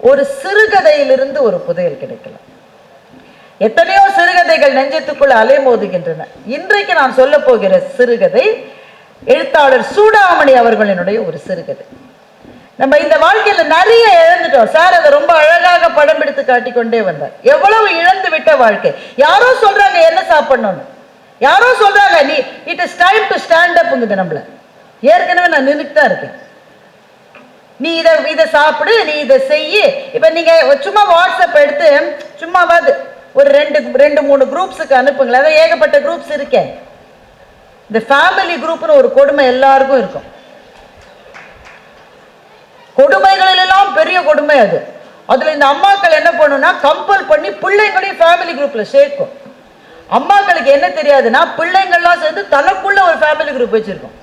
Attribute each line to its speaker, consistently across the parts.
Speaker 1: ஒரு சிறுகதையிலிருந்து ஒரு புதையல் கிடைக்கலாம். எத்தனையோ சிறுகதைகள் நெஞ்சத்துக்குள் அலைமோதுகின்றன. இன்றைக்கு நான் சொல்ல போகிற சிறுகதை எழுத்தாளர் சூடாமணி அவர்களினுடைய ஒரு சிறுகதை. நம்ம இந்த வாழ்க்கையில நிறைய இழந்துட்டோம் சார். அதை ரொம்ப அழகாக படம் எடுத்து காட்டிக்கொண்டே வந்தார். எவ்வளவு இழந்து விட்ட வாழ்க்கை. யாரோ சொல்றாங்க என்ன சாப்பிடணும்னு, யாரோ சொல்றாங்க நீ it is time to stand அப்ங்குது. நம்மள ஏற்கனவே நான் நின்றுட்டு தான் இருக்கேன். நீ இதை சாப்பிடு, நீ இதை செய்ய. இப்ப நீங்க சும்மா வாட்ஸ்அப் எடுத்து சும்மாவாது ஒரு ரெண்டு மூணு குரூப்ஸுக்கு அனுப்புங்களேன். அதான் ஏகப்பட்ட குரூப்ஸ் இருக்கேன். இந்த ஃபேமிலி குரூப்னு ஒரு கொடுமை எல்லாருக்கும் இருக்கும். கொடுமைகளெல்லாம் பெரிய கொடுமை அது. அதுல இந்த அம்மாக்கள் என்ன பண்ணுன்னா கம்பல் பண்ணி பிள்ளைங்களையும் ஃபேமிலி குரூப்ல சேர்க்கும். அம்மாக்களுக்கு என்ன தெரியாதுன்னா பிள்ளைங்கள்லாம் சேர்ந்து தனக்குள்ள ஒரு ஃபேமிலி குரூப் வச்சிருக்கோம்.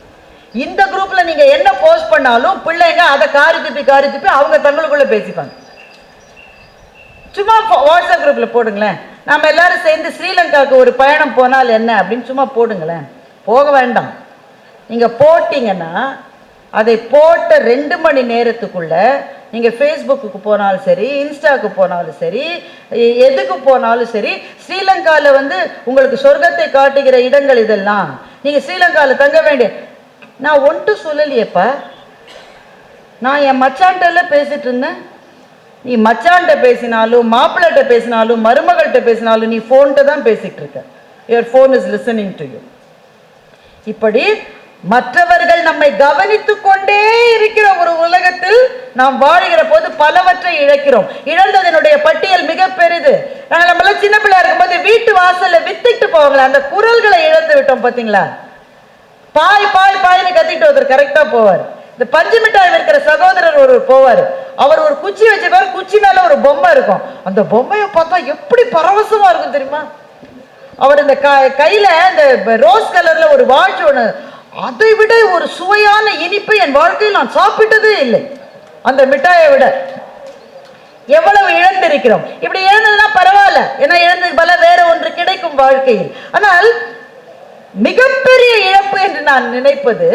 Speaker 1: இந்த குரூப்ல நீங்க என்ன போஸ்ட் பண்ணாலும் பிள்ளைங்க அதை காரி துப்பி அவங்க தங்களுக்குள்ள பேசிப்பாங்க. சும்மா வாட்ஸ்அப் குரூப்ல போடுங்களேன். நம்ம எல்லாரும் சேர்ந்து ஸ்ரீலங்காவுக்கு ஒரு பயணம் போனால் என்ன அப்படின்னு சும்மா போடுங்களேன். போக வேண்டாம். நீங்க போட்டீங்கன்னா அதை போட்ட 2 மணி நேரத்துக்குள்ள நீங்க ஃபேஸ்புக்கு போனாலும் சரி, இன்ஸ்டாக்கு போனாலும் சரி, எதுக்கு போனாலும் சரி, ஸ்ரீலங்காவில் உங்களுக்கு சொர்க்கத்தை காட்டுகிற இடங்கள் இதெல்லாம். நீங்க ஸ்ரீலங்காவில் தங்க வேண்டிய நான் ஒன்ட்டு சொல்லலையேப்பா. நான் என் மச்சான்ட்ட பேசிட்டு இருந்தேன். நீ மச்சான்ட்ட பேசினாலும், மாப்பிள்ளைகிட்ட பேசினாலும், மருமகள்கிட்ட பேசினாலும் நீ ஃபோன்கிட்ட தான் பேசிட்டு இருக்க. Your phone is listening to you. இப்படி மற்றவர்கள் நம்மை கவனித்துக் கொண்டே இருக்கிற ஒரு உலகத்தில் நாம் வாழ்கிற போது பலவற்றை இழக்கிறோம். இழந்ததனுடைய பட்டியல் மிக பெரிது. நம்மளாம் சின்ன பிள்ளையா இருக்கும்போது வீட்டு வாசல்ல வித்துட்டு போவாங்களே, அந்த குரல்களை இழந்து விட்டோம். பார்த்தீங்களா? பாய் பாய் பாய்னு கத்திட்டு ஒருத்தர் கரெக்டா போவார். இந்த பஞ்சு மிட்டாய் இருக்கிற சகோதரர் ஒருவர் போவார். அவர் ஒரு குச்சி வச்சிருப்பார். குச்சி மேல ஒரு பொம்மை இருக்கும். அந்த பொம்மையை பார்த்தா எப்படி பரவசமா இருக்கும் தெரியுமா? அவர் இந்த கையில இந்த ரோஸ் கலர்ல ஒரு வாட்ச் ஒன்று, அதை விட ஒரு சுவையான இனிப்பை என் வாழ்க்கையில் நான் சாப்பிட்டதே இல்லை. அந்த மிட்டாயை விட எவ்வளவு இழந்திருக்கிறோம். இப்படி இழந்ததுன்னா பரவாயில்ல, ஏன்னா இழந்தது பல வேற ஒன்று கிடைக்கும் வாழ்க்கையில். ஆனால் மிகப்பெரிய இழப்பு என்று நான் நினைப்பது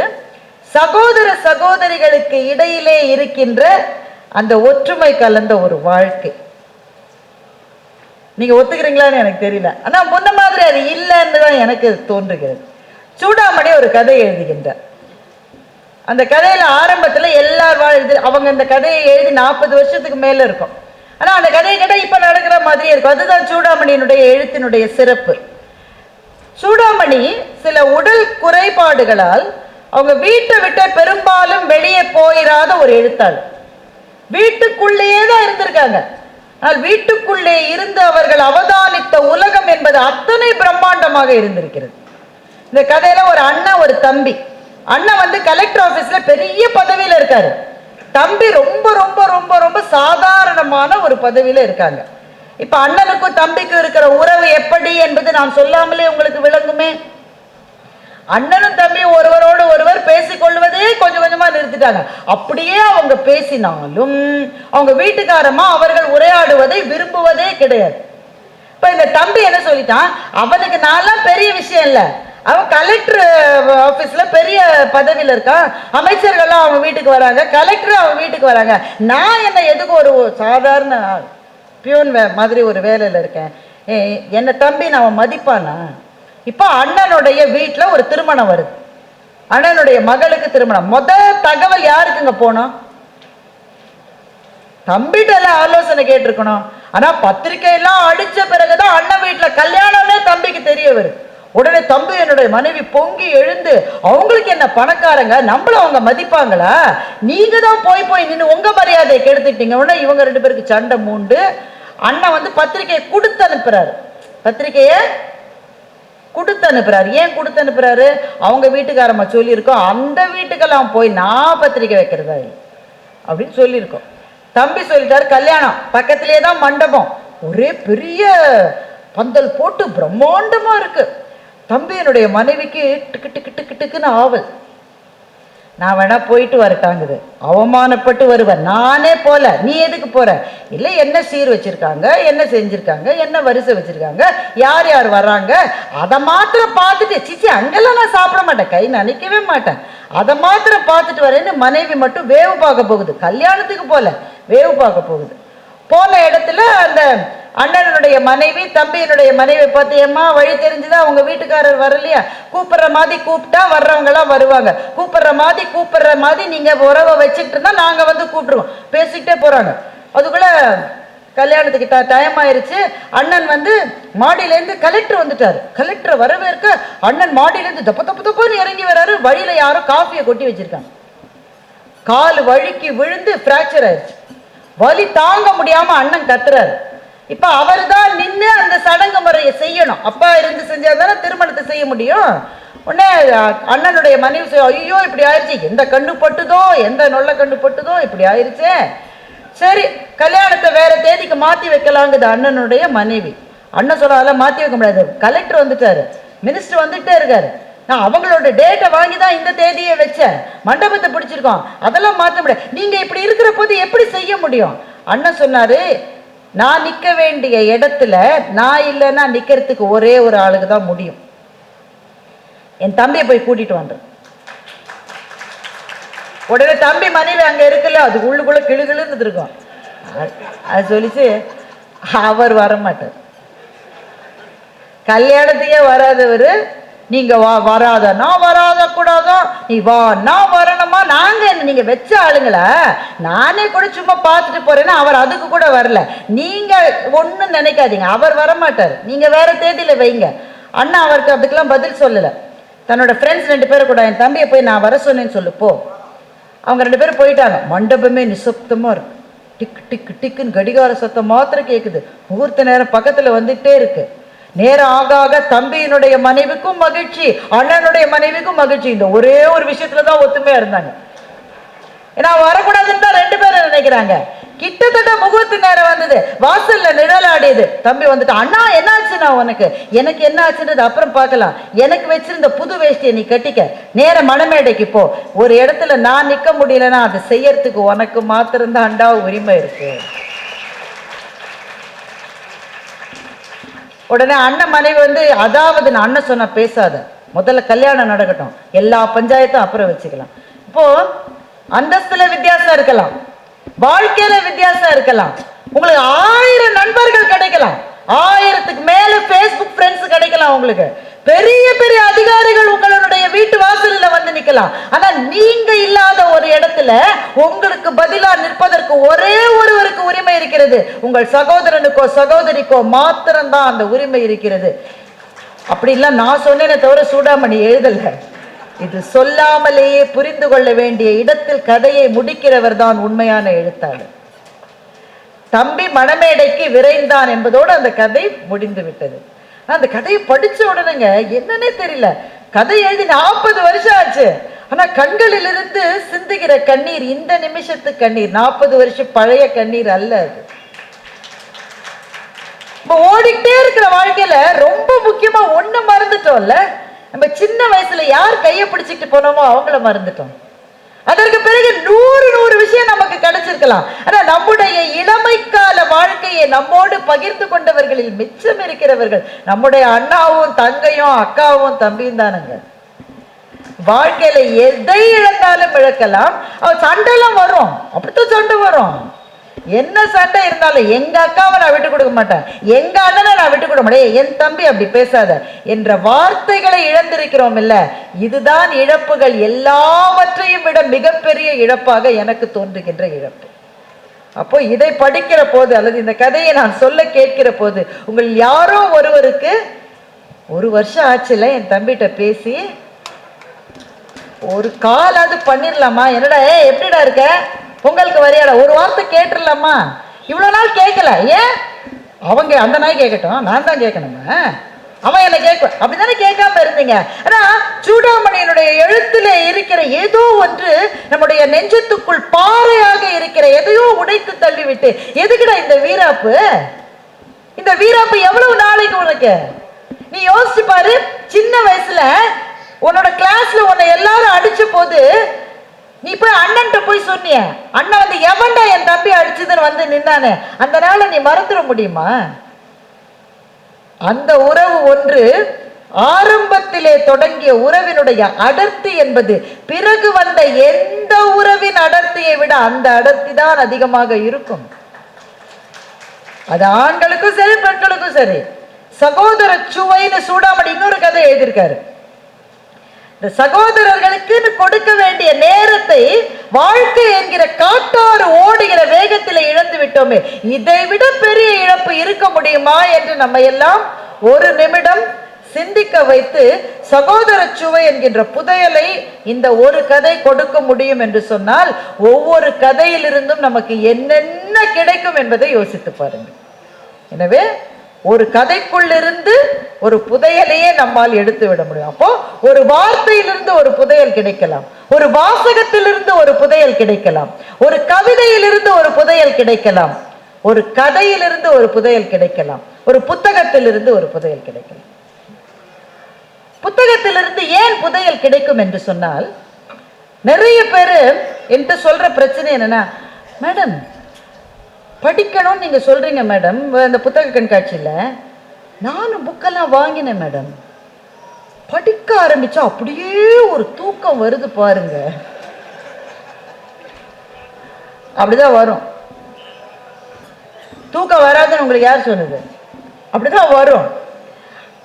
Speaker 1: சகோதர சகோதரிகளுக்கு இடையிலே இருக்கின்ற அந்த ஒற்றுமை கலந்த ஒரு வாழ்க்கை. நீங்க ஒத்துக்கிறீங்களான்னு எனக்கு தெரியல. ஆனா முன்ன மாதிரி அது இல்லைன்னு தான் எனக்கு தோன்றுகிறது. சூடாமணி ஒரு கதை எழுதுகின்றார். அந்த கதையில ஆரம்பத்துல எல்லாரும் அவங்க அந்த கதையை எழுதி 40 வருஷத்துக்கு மேல இருக்கும். ஆனா அந்த கதையை கேட்டா இப்ப நடக்கிற மாதிரியே இருக்கும். அதுதான் சூடாமணியினுடைய எழுத்தினுடைய சிறப்பு. சூடாமணி சில உடல் குறைபாடுகளால் அவங்க வீட்டை விட்ட பெரும்பாலும் வெளியே போயிடாத ஒரு எழுத்தாளர். வீட்டுக்குள்ளேயே தான் இருந்திருக்காங்க. ஆனால் வீட்டுக்குள்ளே இருந்து அவர்கள் அவதானித்த உலகம் என்பது அத்தனை பிரம்மாண்டமாக இருந்திருக்கிறது. இந்த கதையில ஒரு அண்ணன் ஒரு தம்பி. அண்ணன் கலெக்டர் ஆபீஸ்ல பெரிய பதவியில இருக்காரு. தம்பி ரொம்ப ரொம்ப ரொம்ப ரொம்ப சாதாரணமான ஒரு பதவியில இருக்காங்க. இப்ப அண்ணனுக்கும் தம்பிக்கும் இருக்கிற உறவு எப்படி என்பது நான் சொல்லாமலே உங்களுக்கு விளங்குமே. அண்ணனும் தம்பியும் ஒருவரோடு ஒருவர் பேசிக்கொள்வதே கொஞ்சம் கொஞ்சமா நிறுத்திட்டாங்க. அப்படியே அவங்க பேசினாலும் அவங்க வீட்டுக்காரமா அவர்கள் உரையாடுவதை விரும்புவதே கிடையாது. இப்ப இந்த தம்பி என்ன சொல்லிட்டான், அவனுக்கு நான்லாம் பெரிய விஷயம் இல்லை, அவன் கலெக்டர் ஆபீஸ்ல பெரிய பதவியில இருக்கான், அமைச்சர்கள்லாம் அவன் வீட்டுக்கு வராங்க, கலெக்டர் அவன் வீட்டுக்கு வராங்க, நான் என்ன எதுக்கு ஒரு சாதாரண பியூன் மாதிரி ஒரு வேலையில இருக்கேன், என்ன தம்பி நான் மதிப்பானா? இப்ப அண்ணனுடைய வீட்டுல ஒரு திருமணம் வருது. அண்ணனுடைய மகளுக்கு திருமணம். முதல் தகவல் யாருக்குங்க போனோம்? தம்பிட்ட எல்லாம் ஆலோசனை கேட்டிருக்கணும். ஆனா பத்திரிகை எல்லாம் அடிச்ச பிறகுதான் அண்ணன் வீட்டுல கல்யாணமே தம்பிக்கு தெரிய வருது. உடனே தம்பி என்னுடைய மனைவி பொங்கி எழுந்து, அவங்களுக்கு என்ன பணக்காரங்க, நம்மள அவங்க மதிப்பாங்களா, நீங்க தான் போய் போய் நின்று உங்க மரியாதையை கெடுத்துட்டீங்க. உடனே இவங்க 2 பேருக்கு சண்டை மூண்டு அண்ணன் பத்திரிகையை கொடுத்து அனுப்புறாரு. பத்திரிகையை கொடுத்து அனுப்புறாரு. ஏன் கொடுத்து அனுப்புறாரு? அவங்க வீட்டுக்காரம்மா சொல்லியிருக்கோம், அந்த வீட்டுக்கெல்லாம் போய் நான் பத்திரிக்கை வைக்கிறதா அப்படின்னு சொல்லியிருக்கோம். தம்பி சொல்லிட்டாரு, கல்யாணம் பக்கத்திலே தான் மண்டபம், ஒரே பெரிய பந்தல் போட்டு பிரம்மாண்டமா இருக்கு. தம்பியினுடைய மனைவிக்கு டிக்கு டிக்கு டிக்கு டிக்குன்னு ஆவல். நான் வேணா போயிட்டு வரட்டாங்குது. அவமானப்பட்டு வருவேன். நானே போல, நீ எதுக்கு போற? இல்லை, என்ன சீர் வச்சிருக்காங்க, என்ன செஞ்சிருக்காங்க, என்ன வரிசை வச்சிருக்காங்க, யார் யார் வர்றாங்க, அதை மாத்திரம் பார்த்துட்டு, சிச்சி அங்கெல்லாம் நான் சாப்பிட மாட்டேன், கை நினைக்கவே மாட்டேன், அதை மாத்திரம் பார்த்துட்டு வரேன்னு மனைவி மட்டும் வேவு பார்க்க போகுது. கல்யாணத்துக்கு போல வேவு பார்க்க போகுது. போன இடத்துல அந்த அண்ணனுடைய மனைவி தம்பியினுடைய மனைவி பார்த்து, ஏம்மா வழி தெரிஞ்சுதான் உங்க வீட்டுக்காரர் வரலையா, கூப்பிடுற மாதிரி கூப்பிட்டா வர்றவங்க எல்லாம் வருவாங்க, கூப்பிடுற மாதிரி நீங்க உறவை வச்சுட்டு இருந்தா நாங்க வந்து கூப்பிடுவோம், பேசிக்கிட்டே போறாங்க. அதுக்குள்ள கல்யாணத்துக்கு டைம் ஆயிருச்சு. அண்ணன் வந்து மாடியிலேருந்து கலெக்டர் வந்துட்டாரு. கலெக்டர் வரவேற்க அண்ணன் மாடியிலேருந்து தப்புன்னு இறங்கி வர்றாரு. வழியில யாரோ காஃபியை கொட்டி வச்சிருக்காங்க. கால் வழுக்கி விழுந்து பிராக்சர் ஆயிடுச்சு. வலி தாங்க முடியாம அண்ணன் கத்துறாரு. இப்ப அவர் தான் நின்று அந்த சடங்கு முறையை செய்யணும். அப்பா இருந்து செஞ்சாதானே திருமணத்தை செய்ய முடியும். உடனே அண்ணனுடைய மனைவி, ஐயோ இப்படி ஆயிடுச்சு, எந்த கண்ணு பட்டுதோ, எந்த நொல்ல கண்ணு பட்டுதோ, இப்படி ஆயிடுச்சே, சரி கல்யாணத்தை வேற தேதிக்கு மாத்தி வைக்கலாங்குது அண்ணனுடைய மனைவி. அண்ணன் சொல்ல அதெல்லாம் மாத்தி வைக்க முடியாது, கலெக்டர் வந்துட்டாரு, மினிஸ்டர் வந்துட்டே இருக்காரு, நான் அவங்களோட டேட்டை வாங்கி தான் இந்த தேதியை வச்சேன், மண்டபத்தை பிடிச்சிருக்கோம், அதெல்லாம் மாற்ற முடியாது, நீங்க இப்படி இருக்கிற போது எப்படி செய்ய முடியும். அண்ணன் சொன்னாரு, நான் நிக்க வேண்டிய இடத்துல நான் இல்லைன்னா நிக்கிறதுக்கு ஒரே ஒரு ஆளுக்கு தான் முடியும், என் தம்பியை போய் கூட்டிட்டு வந்தேன். உடனே தம்பி மனைவி அங்க இருக்குல்ல, அது உள்ளுக்குள்ள கிளுகிளுன்னு இருக்கும். அது சொல்லிச்சு, அவர் வரமாட்டார், கல்யாணத்துக்கே வராதவர், நீங்க வராதனா வராத கூடாதா, நீ வா நான் வரணுமா, நாங்க என்ன நீங்க வச்ச ஆளுங்களா, நானே கூட சும்மா பார்த்துட்டு போறேன்னா அவர் அதுக்கு கூட வரல, நீங்க ஒன்னும் நினைக்காதீங்க, அவர் வரமாட்டார், நீங்க வேற தேதியில வைங்க. அண்ணா அவருக்கு அதுக்கெல்லாம் பதில் சொல்லல. தன்னோட ஃப்ரெண்ட்ஸ் 2 பேரும் கூட, என் தம்பியை போய் நான் வர சொன்னேன்னு சொல்லு போ. அவங்க 2 பேரும் போயிட்டாங்க. மண்டபமே நிசப்தமா இருக்கு. டிக் டிக் டிக்குன்னு கடிகார சத்தம் மாத்திரம் கேட்குது. முகூர்த்த நேரம் பக்கத்துல வந்துட்டே இருக்கு. நேரம் ஆக ஆக தம்பியினுடைய மனைவிக்கும் மகிழ்ச்சி, அண்ணனுடைய மனைவிக்கும் மகிழ்ச்சி. இந்த ஒரே ஒரு விஷயத்துலதான் ஒத்துமையா இருந்தாங்க. ஏன்னா வரக்கூடாதுன்னு தான் 2 பேரும் நினைக்கிறாங்க. கிட்டத்தட்ட முகூர்த்த நேரம் வந்தது, வாசல்ல நிழலாடியது. தம்பி வந்துட்டு, அண்ணா என்ன ஆச்சுன்னா உனக்கு, எனக்கு என்ன ஆச்சுன்றது அப்புறம் பார்க்கலாம், எனக்கு வச்சிருந்த புது வேஷ்டியை நீ கட்டிக்க, நேர மணமேடைக்கு போ, ஒரு இடத்துல நான் நிக்க முடியலன்னா அதை செய்யறதுக்கு உனக்கு மாத்திரம்தான் அண்டா உரிமை இருக்கு. உடனே அண்ணன் மனைவி வந்து, அதாவது நான் அண்ணன் சொன்ன பேசாத, முதல்ல கல்யாணம் நடக்கட்டும், எல்லா பஞ்சாயத்தும் அப்புறம் வச்சுக்கலாம். இப்போ அந்தஸ்துல வித்தியாசம் இருக்கலாம், வாழ்க்கையில வித்தியாசம் இருக்கலாம், உங்களுக்கு 1000 நண்பர்கள் கிடைக்கலாம், 1000க்கு மேல Facebook ஃப்ரெண்ட்ஸ் கிடைக்கலாம், உங்களுக்கு பெரிய பெரிய அதிகாரிகள் உங்களுடைய வீட்டு வாசலில் வந்து நிக்கலாம். ஆனா நீங்க இல்லாத ஒரு இடத்துல உங்களுக்கு பதிலா நிற்பதற்கு ஒரே ஒருவருக்கு உரிமை இருக்கிறது, உங்கள் சகோதரனுக்கோ சகோதரிக்கோ மாத்திரம்தான் அந்த உரிமை இருக்கிறது. அப்படி இல்ல நான் சொன்னேனே தவிர சூடாமணி எழுதல, இது சொல்லாமலேயே புரிந்து கொள்ள வேண்டிய இடத்தில் கதையை முடிக்கிறவர் தான் உண்மையான எழுத்தாளர். தம்பி மணமேடைக்கு விரைந்தான் என்பதோடு அந்த கதை முடிந்து விட்டது. அந்த கதையை படிச்ச உடனேங்க என்னன்னே தெரியல, கதை எழுதி 40 வருஷம் ஆச்சு, ஆனா கண்களிலிருந்து சிந்துகிற கண்ணீர் இந்த நிமிஷத்து கண்ணீர், 40 வருஷம் பழைய கண்ணீர் அல்ல அது. ஓடிக்கிட்டே இருக்கிற வாழ்க்கையில ரொம்ப முக்கியமா ஒண்ணு மறந்துட்டோம்ல, நம்ம சின்ன வயசுல யார் கையை பிடிச்சிட்டு போனோமோ அவங்கள மறந்துட்டோம். அதற்கு பிறகு 100 விஷயம் நமக்கு கிடைச்சிருக்கலாம், ஆனா நம்முடைய இளமைக்கால வாழ்க்கையை நம்மோடு பகிர்ந்து கொண்டவர்களில் மிச்சம் இருக்கிறவர்கள் நம்முடைய அண்ணாவும் தங்கையும் அக்காவும் தம்பியும் தானுங்க. வாழ்க்கையில எதை இழந்தாலும் இழக்கலாம், சண்டைலாம் வரும், அப்படித்தான் சண்டை வரும். என்ன சண்டை இருந்தாலும் எங்க அக்காவை நான் விட்டு கொடுக்க மாட்டேன், எங்க அண்ணனை நான் விட்டு கொடுக்க மாட்டேன், என் தம்பி அப்படி பேசாத என்ற வார்த்தைகளை இழந்திருக்கிறோம் இல்ல, இதுதான் இழப்புகள் எல்லாவற்றையும் விட மிகப்பெரிய இழப்பாக எனக்கு தோன்றுகின்ற இழப்பு. அப்போ இதை படிக்கிற போது அல்லது இந்த கதையை நான் சொல்ல கேட்கிற போது உங்கள் யாரோ ஒருவருக்கு 1 வருஷம் ஆச்சுல என் தம்பிகிட்ட பேசி ஒரு கால் அது பண்ணிடலாமா, என்னடா எப்படிடா இருக்க, பொங்கலுக்கு வரையாடா, ஒரு வார்த்தை கேட்டுடலாமா, இவ்வளவு நாள் கேட்கல, ஏன் அவங்க அந்த நாய் கேட்கட்டும், நான் தான் கேட்கணுமா, அவன் என்ன கேட்க, அப்படித்தானே கேட்காம இருந்தீங்க. ஆனா சூடாமணியினுடைய எழுத்துல இருக்கிற ஏதோ ஒன்று நம்முடைய நெஞ்சத்துக்குள் பாறையாக இருக்கிற எதையோ உடைத்து தள்ளிவிட்டு, எதுக்குடா இந்த வீராப்பு, இந்த வீராப்பு எவ்வளவு நாளைக்கு உனக்கு, நீ யோசிச்சு பாரு. சின்ன வயசுல உன்னோட கிளாஸ்ல உன்னை எல்லாரும் அடிச்ச போது நீ போய் அண்ணன்ட்ட போய் சொன்னிய, அண்ணன் வந்து எவன்டா என் தம்பி அடிச்சதுன்னு வந்து நின்னானே, அந்த நாளை நீ மறந்துட முடியுமா? அந்த உறவு ஒன்று ஆரம்பத்திலே தொடங்கிய உறவினுடைய அடர்த்தி என்பது பிறகு வந்த எந்த உறவின் அடர்த்தியை விட அந்த அடர்த்தி தான் அதிகமாக இருக்கும். அது ஆண்களுக்கும் சரி பெண்களுக்கும் சரி. சகோதர சுவைன்னு சூடாமணி இன்னொரு கதை எழுதியிருக்காரு. இந்த சகோதரர்களுக்கு கொடுக்க வேண்டிய நேரத்தை வாழ்க்கை என்கிற காட்டாறு ஓடுகிற வேகத்தில் இழந்து விட்டோமே, இதை விட பெரிய இழப்பு இருக்க முடியுமா என்று நம்ம எல்லாம் ஒரு நிமிடம் சிந்திக்க வைத்து சகோதர சுவை என்கின்ற புதையலை இந்த ஒரு கதை கொடுக்க முடியும் என்று சொன்னால் ஒவ்வொரு கதையிலிருந்தும் நமக்கு என்னென்ன கிடைக்கும் என்பதை யோசித்து பாருங்கள். எனவே ஒரு கதைக்குள்ளிருந்து ஒரு புதையலையே நம்மால் எடுத்து விட முடியும். அப்போ ஒரு வார்த்தையிலிருந்து ஒரு புதையல் கிடைக்கலாம், ஒரு வாசகத்திலிருந்து ஒரு புதையல் கிடைக்கலாம், ஒரு கவிதையிலிருந்து ஒரு புதையல் கிடைக்கலாம், ஒரு கதையிலிருந்து ஒரு புதையல் கிடைக்கலாம், ஒரு புத்தகத்திலிருந்து ஒரு புதையல் கிடைக்கலாம். புத்தகத்திலிருந்து ஏன் புதையல் கிடைக்கும் என்று சொன்னால், நிறைய பேர் என்கிட்ட சொல்ற பிரச்சனை என்னன்னா, மேடம் படிக்கணும்னு நீங்க சொல்றீங்க மேடம் இந்த புத்தக கண்காட்சியில, நானும் புக்கெல்லாம் வாங்கினேன் மேடம், படிக்க ஆரம்பிச்சா அப்படியே ஒரு தூக்கம் வருது பாருங்க. அப்படிதான் வரும். தூக்கம் வராதுன்னு உங்களுக்கு யார் சொன்னது? அப்படிதான் வரும்.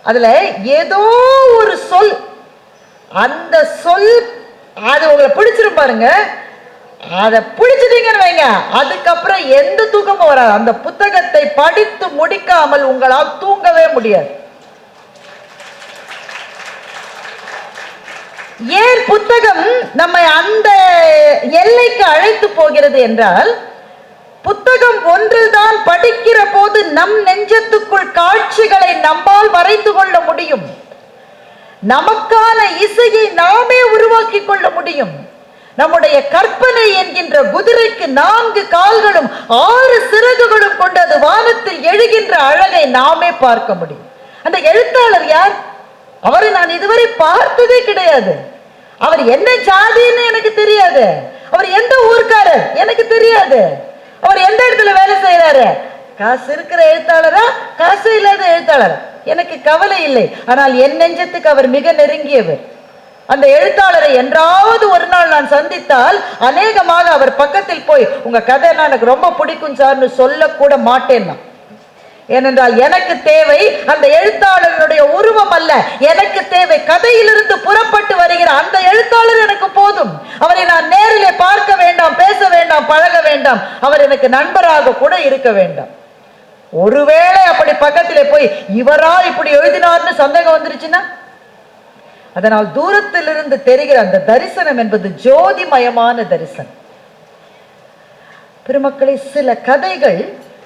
Speaker 1: அதுல ஏதோ ஒரு சொல், அந்த சொல் அது உங்களை பிடிச்சிரும் பாருங்க, அதை பிடிச்சிட்டீங்கன்னு வைங்க, அதுக்கப்புறம் எந்த தூக்கமும் வராது. அந்த புத்தகத்தை படித்து முடிக்காமல் உங்களால் தூங்கவே முடியாது. ஏன் புத்தகம் நம்மை அந்த எல்லைக்கு அழைத்து போகிறது என்றால், புத்தகம் ஒன்றில்தான் படிக்கிற போது நம் நெஞ்சத்துக்குள் காட்சிகளை நம்மால் வரைந்து கொள்ள முடியும். நமக்கான இசையை நாமே உருவாக்கி கொள்ள முடியும். நம்முடைய கற்பனை என்கின்ற குதிரைக்கு 4 கால்களும் 6 சிறகுகளும் கொண்டு அது வானத்தில் எழுகின்ற அழகை நாமே பார்க்க முடியும். அந்த எழுத்தாளர் யார்? அவரை நான் இதுவரை பார்த்ததே கிடையாது. அவர் என்ன ஜாதின்னு எனக்கு தெரியாது. அவர் எந்த ஊர்க்காரர் எனக்கு தெரியாது. அவர் எந்த இடத்துல வேலை செய்யறாரு, காசு இருக்கிற எழுத்தாளரா காசு இல்லாத எழுத்தாளர் எனக்கு கவலை இல்லை. ஆனால் என் நெஞ்சத்துக்கு அவர் மிக நெருங்கியவர். அந்த எழுத்தாளரை என்றாவது ஒரு நாள் நான் சந்தித்தால் அநேகமாக அவர் பக்கத்தில் போய் உங்க கதைனா எனக்கு ரொம்ப பிடிக்கும் சார்னு சொல்லக்கூட மாட்டேன். ஏனென்றால் எனக்கு தேவை அந்த எழுத்தாளருடைய உருவம் அல்ல, எனக்கு தேவை கதையிலிருந்து புறப்பட்டு வருகிற அந்த எழுத்தாளர் எனக்கு போதும். அவரை நான் நேரிலே பார்க்க வேண்டாம், பேச வேண்டாம், பழக வேண்டாம், அவர் எனக்கு நண்பராக கூட இருக்க வேண்டாம். ஒருவேளை அப்படி பக்கத்திலே போய் இவரா இப்படி எழுதினார்னு சந்தேகம் வந்துருச்சுன்னா, அதனால் தூரத்திலிருந்து தெரிகிற அந்த தரிசனம் என்பது ஜோதிமயமான தரிசனம். பெருமக்களே, சில கதைகள்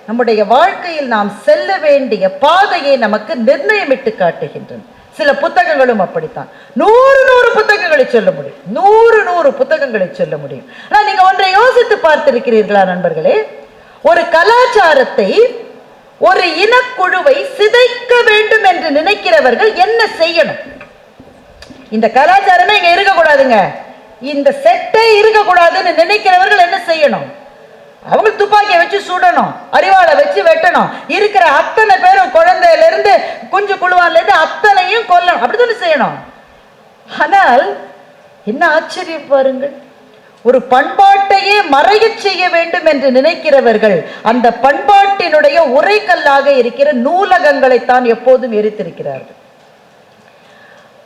Speaker 1: நம்முடைய வாழ்க்கையில் நாம் செல்ல வேண்டிய பாதையை நமக்கு நிர்ணயமிட்டு காட்டுகின்றன. சில புத்தகங்களும் அப்படித்தான். 100 புத்தகங்களை சொல்ல முடியும், 100 புத்தகங்களை சொல்ல முடியும். ஆனால் நீங்க ஒன்றை யோசித்து பார்த்திருக்கிறீர்களா நண்பர்களே? ஒரு கலாச்சாரத்தை, ஒரு இனக்குழுவை சிதைக்க வேண்டும் என்று நினைக்கிறவர்கள் என்ன செய்யணும்? இந்த கலாச்சாரமே இங்க இருக்கக்கூடாதுங்க, இந்த செட்டே இருக்கக்கூடாதுன்னு நினைக்கிறவர்கள் என்ன செய்யணும்? அவங்க துப்பாக்கியை வச்சு சுடணும், அறிவாளை வச்சு வெட்டணும், இருக்கிற அத்தனை பேரும் குழந்தையில இருந்து குஞ்சு குழுவான்ல இருந்து அத்தனையும் கொல்லணும், அப்படித்தானே செய்யணும். ஆனால் என்ன ஆச்சரியம் பாருங்கள், ஒரு பண்பாட்டையே மறைய செய்ய வேண்டும் என்று நினைக்கிறவர்கள் அந்த பண்பாட்டினுடைய உரைக்கல்லாக இருக்கிற நூலகங்களைத்தான் எப்போதும் எரித்திருக்கிறார்கள்.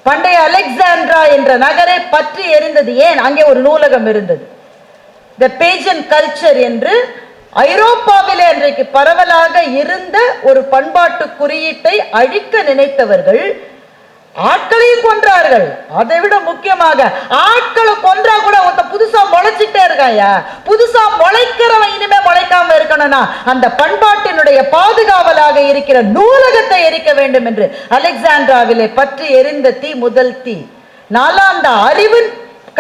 Speaker 1: பண்டைய அலெக்சாண்ட்ரா என்ற நகரை பற்றி எரிந்தது ஏன்? அங்கே ஒரு நூலகம் இருந்தது. தி பேஜன் கல்ச்சர் என்று ஐரோப்பாவிலே அன்றைக்கு பரவலாக இருந்த ஒரு பண்பாட்டு குறியீட்டை அழிக்க நினைத்தவர்கள் ஆட்களையும் கொன்றார்கள். அதை விட முக்கியமாக ஆட்களை கொன்றா கூட ஒருத்த புதுசா முளைச்சிட்டே இருக்காயா, புதுசா முளைக்கிறவன் இனிமே முளைக்காம இருக்கணும்னா அந்த பண்பாட்டினுடைய பாதுகாவலாக இருக்கிற நூலகத்தை எரிக்க வேண்டும் என்று அலெக்சாண்ட்ராவிலே பற்றி எரிந்த தீ முதல் தீ. நாலாந்த அறிவின்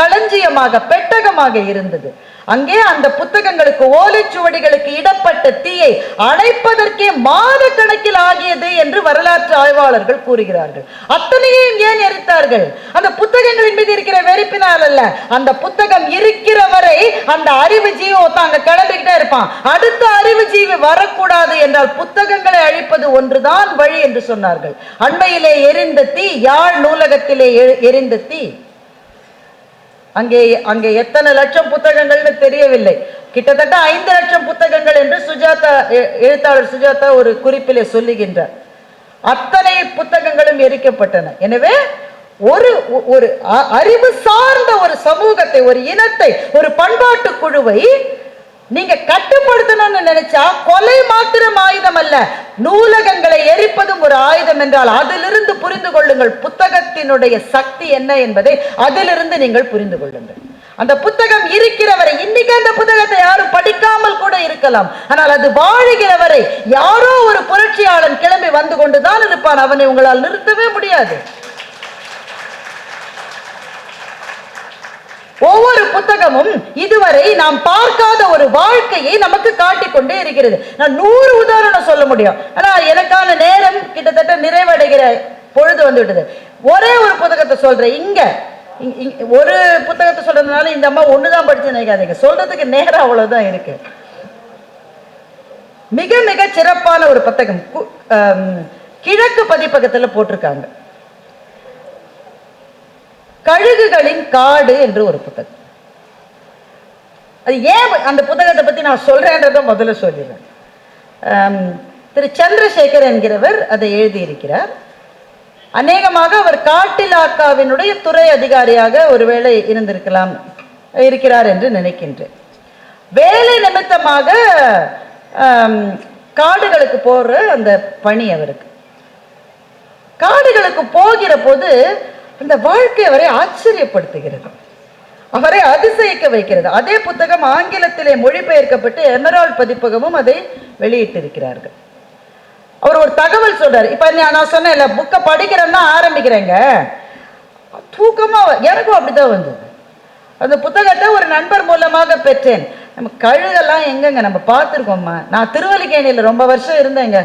Speaker 1: களஞ்சியமாக பெட்டகமாக இருந்தது. அங்கே அந்த புத்தகங்களுக்கு, ஓலைச்சுவடிகளுக்கு இடப்பட்ட தீயை அணைப்பதற்கே மாத கணக்கில் ஆகியது என்று வரலாற்று ஆய்வாளர்கள் கூறுகிறார்கள். அத்தனையும் ஏன் எரித்தார்கள்? அந்த புத்தகங்களின் மீது இருக்கிற வெறுப்பினால் அல்ல. அந்த புத்தகம் இருக்கிற வரை அந்த அறிவு ஜீவி அங்க கிளம்பிக்கிட்டே இருப்பான். அடுத்த அறிவு ஜீவி வரக்கூடாது என்றால் புத்தகங்களை அழிப்பது ஒன்றுதான் வழி என்று சொன்னார்கள். அண்மையிலே எரிந்த தீ, யாழ் நூலகத்திலே எரிந்த தீ. அங்கே எத்தனை லட்சம் புத்தகங்கள்னு தெரியவில்லை. கிட்டத்தட்ட 5 லட்சம் புத்தகங்கள் என்று எழுத்தாளர் சுஜாதா ஒரு குறிப்பிலே சொல்லுகின்றார். அத்தனை புத்தகங்களும் எரிக்கப்பட்டன. எனவே ஒரு ஒரு அறிவு சார்ந்த ஒரு சமூகத்தை, ஒரு இனத்தை, ஒரு பண்பாட்டு குழுவை நீங்க கட்டுப்படுத்தணும்னு நினைச்சா கொலை மாத்திரம் ஆயுதம் அல்ல, நூலகங்களை எரிப்பதும் ஒரு ஆயுதம் என்றால் அதிலிருந்து புரிந்து கொள்ளுங்கள் புத்தகத்தினுடைய சக்தி என்ன என்பதை அதிலிருந்து நீங்கள் புரிந்து கொள்ளுங்கள். அந்த புத்தகம் இருக்கிறவரை, இன்னைக்கு அந்த புத்தகத்தை யாரும் படிக்காமல் கூட இருக்கலாம், ஆனால் அது வாழுகிறவரை யாரோ ஒரு புரட்சியாளன் கிளம்பி வந்து கொண்டுதான் இருப்பான். அவனை உங்களால் நிறுத்தவே முடியாது. ஒவ்வொரு புத்தகமும் இதுவரை நாம் பார்க்காத ஒரு வாழ்க்கையை நமக்கு காட்டிக்கொண்டே இருக்கிறது. நான் 100 உதாரணம் சொல்ல முடியும், ஆனா எனக்கான நேரம் கிட்டத்தட்ட நிறைவடைகிற பொழுது வந்து விட்டது. ஒரே ஒரு புத்தகத்தை சொல்றேன். இங்க ஒரு புத்தகத்தை சொல்றதுனால இந்த அம்மா ஒண்ணுதான் படிச்சு நினைக்காதீங்க, சொல்றதுக்கு நேரம் அவ்வளவுதான் இருக்கு. மிக மிக சிறப்பான ஒரு புத்தகம் கிழக்கு பதிப்பகத்துல போட்டிருக்காங்க, கழுகுகளின் காடு என்று ஒரு புத்தகம். அது ஏன் அந்த புத்தகத்தை பத்தி நான் சொல்றேன்றத முதல்ல சொல்லிடுறேன். திரு சந்திரசேகர் என்கிறவர் அதை எழுதியிருக்கிறார். அநேகமாக அவர் காட்டிலாக்காவினுடைய துறை அதிகாரியாக ஒருவேளை இருக்கிறார் என்று நினைக்கின்றேன். வேலை நிமித்தமாக காடுகளுக்கு போற அந்த பணி அவருக்கு. காடுகளுக்கு போகிற போது அந்த வாழ்க்கை அவரை ஆச்சரியப்படுத்துகிறது, அவரை அதிசயிக்க வைக்கிறது. அதே புத்தகம் ஆங்கிலத்திலே மொழிபெயர்க்கப்பட்டு எமரால்ட் பதிப்பகமும் அதை வெளியிட்டிருக்கிறார்கள். அவர் ஒரு தகவல் சொல்றாரு. இப்ப நான் சொன்னேன், புக்கை படிக்கிறேன்னா ஆரம்பிக்கிறேங்க, தூக்கமா எனக்கும் அப்படிதான் வந்தது. அந்த புத்தகத்தை ஒரு நண்பர் மூலமாக பெற்றேன். நம்ம கழுகெல்லாம் எங்கங்க நம்ம பார்த்துருக்கோம்மா. நான் திருவல்லிக்கேணியில் ரொம்ப வருஷம் இருந்தேங்க.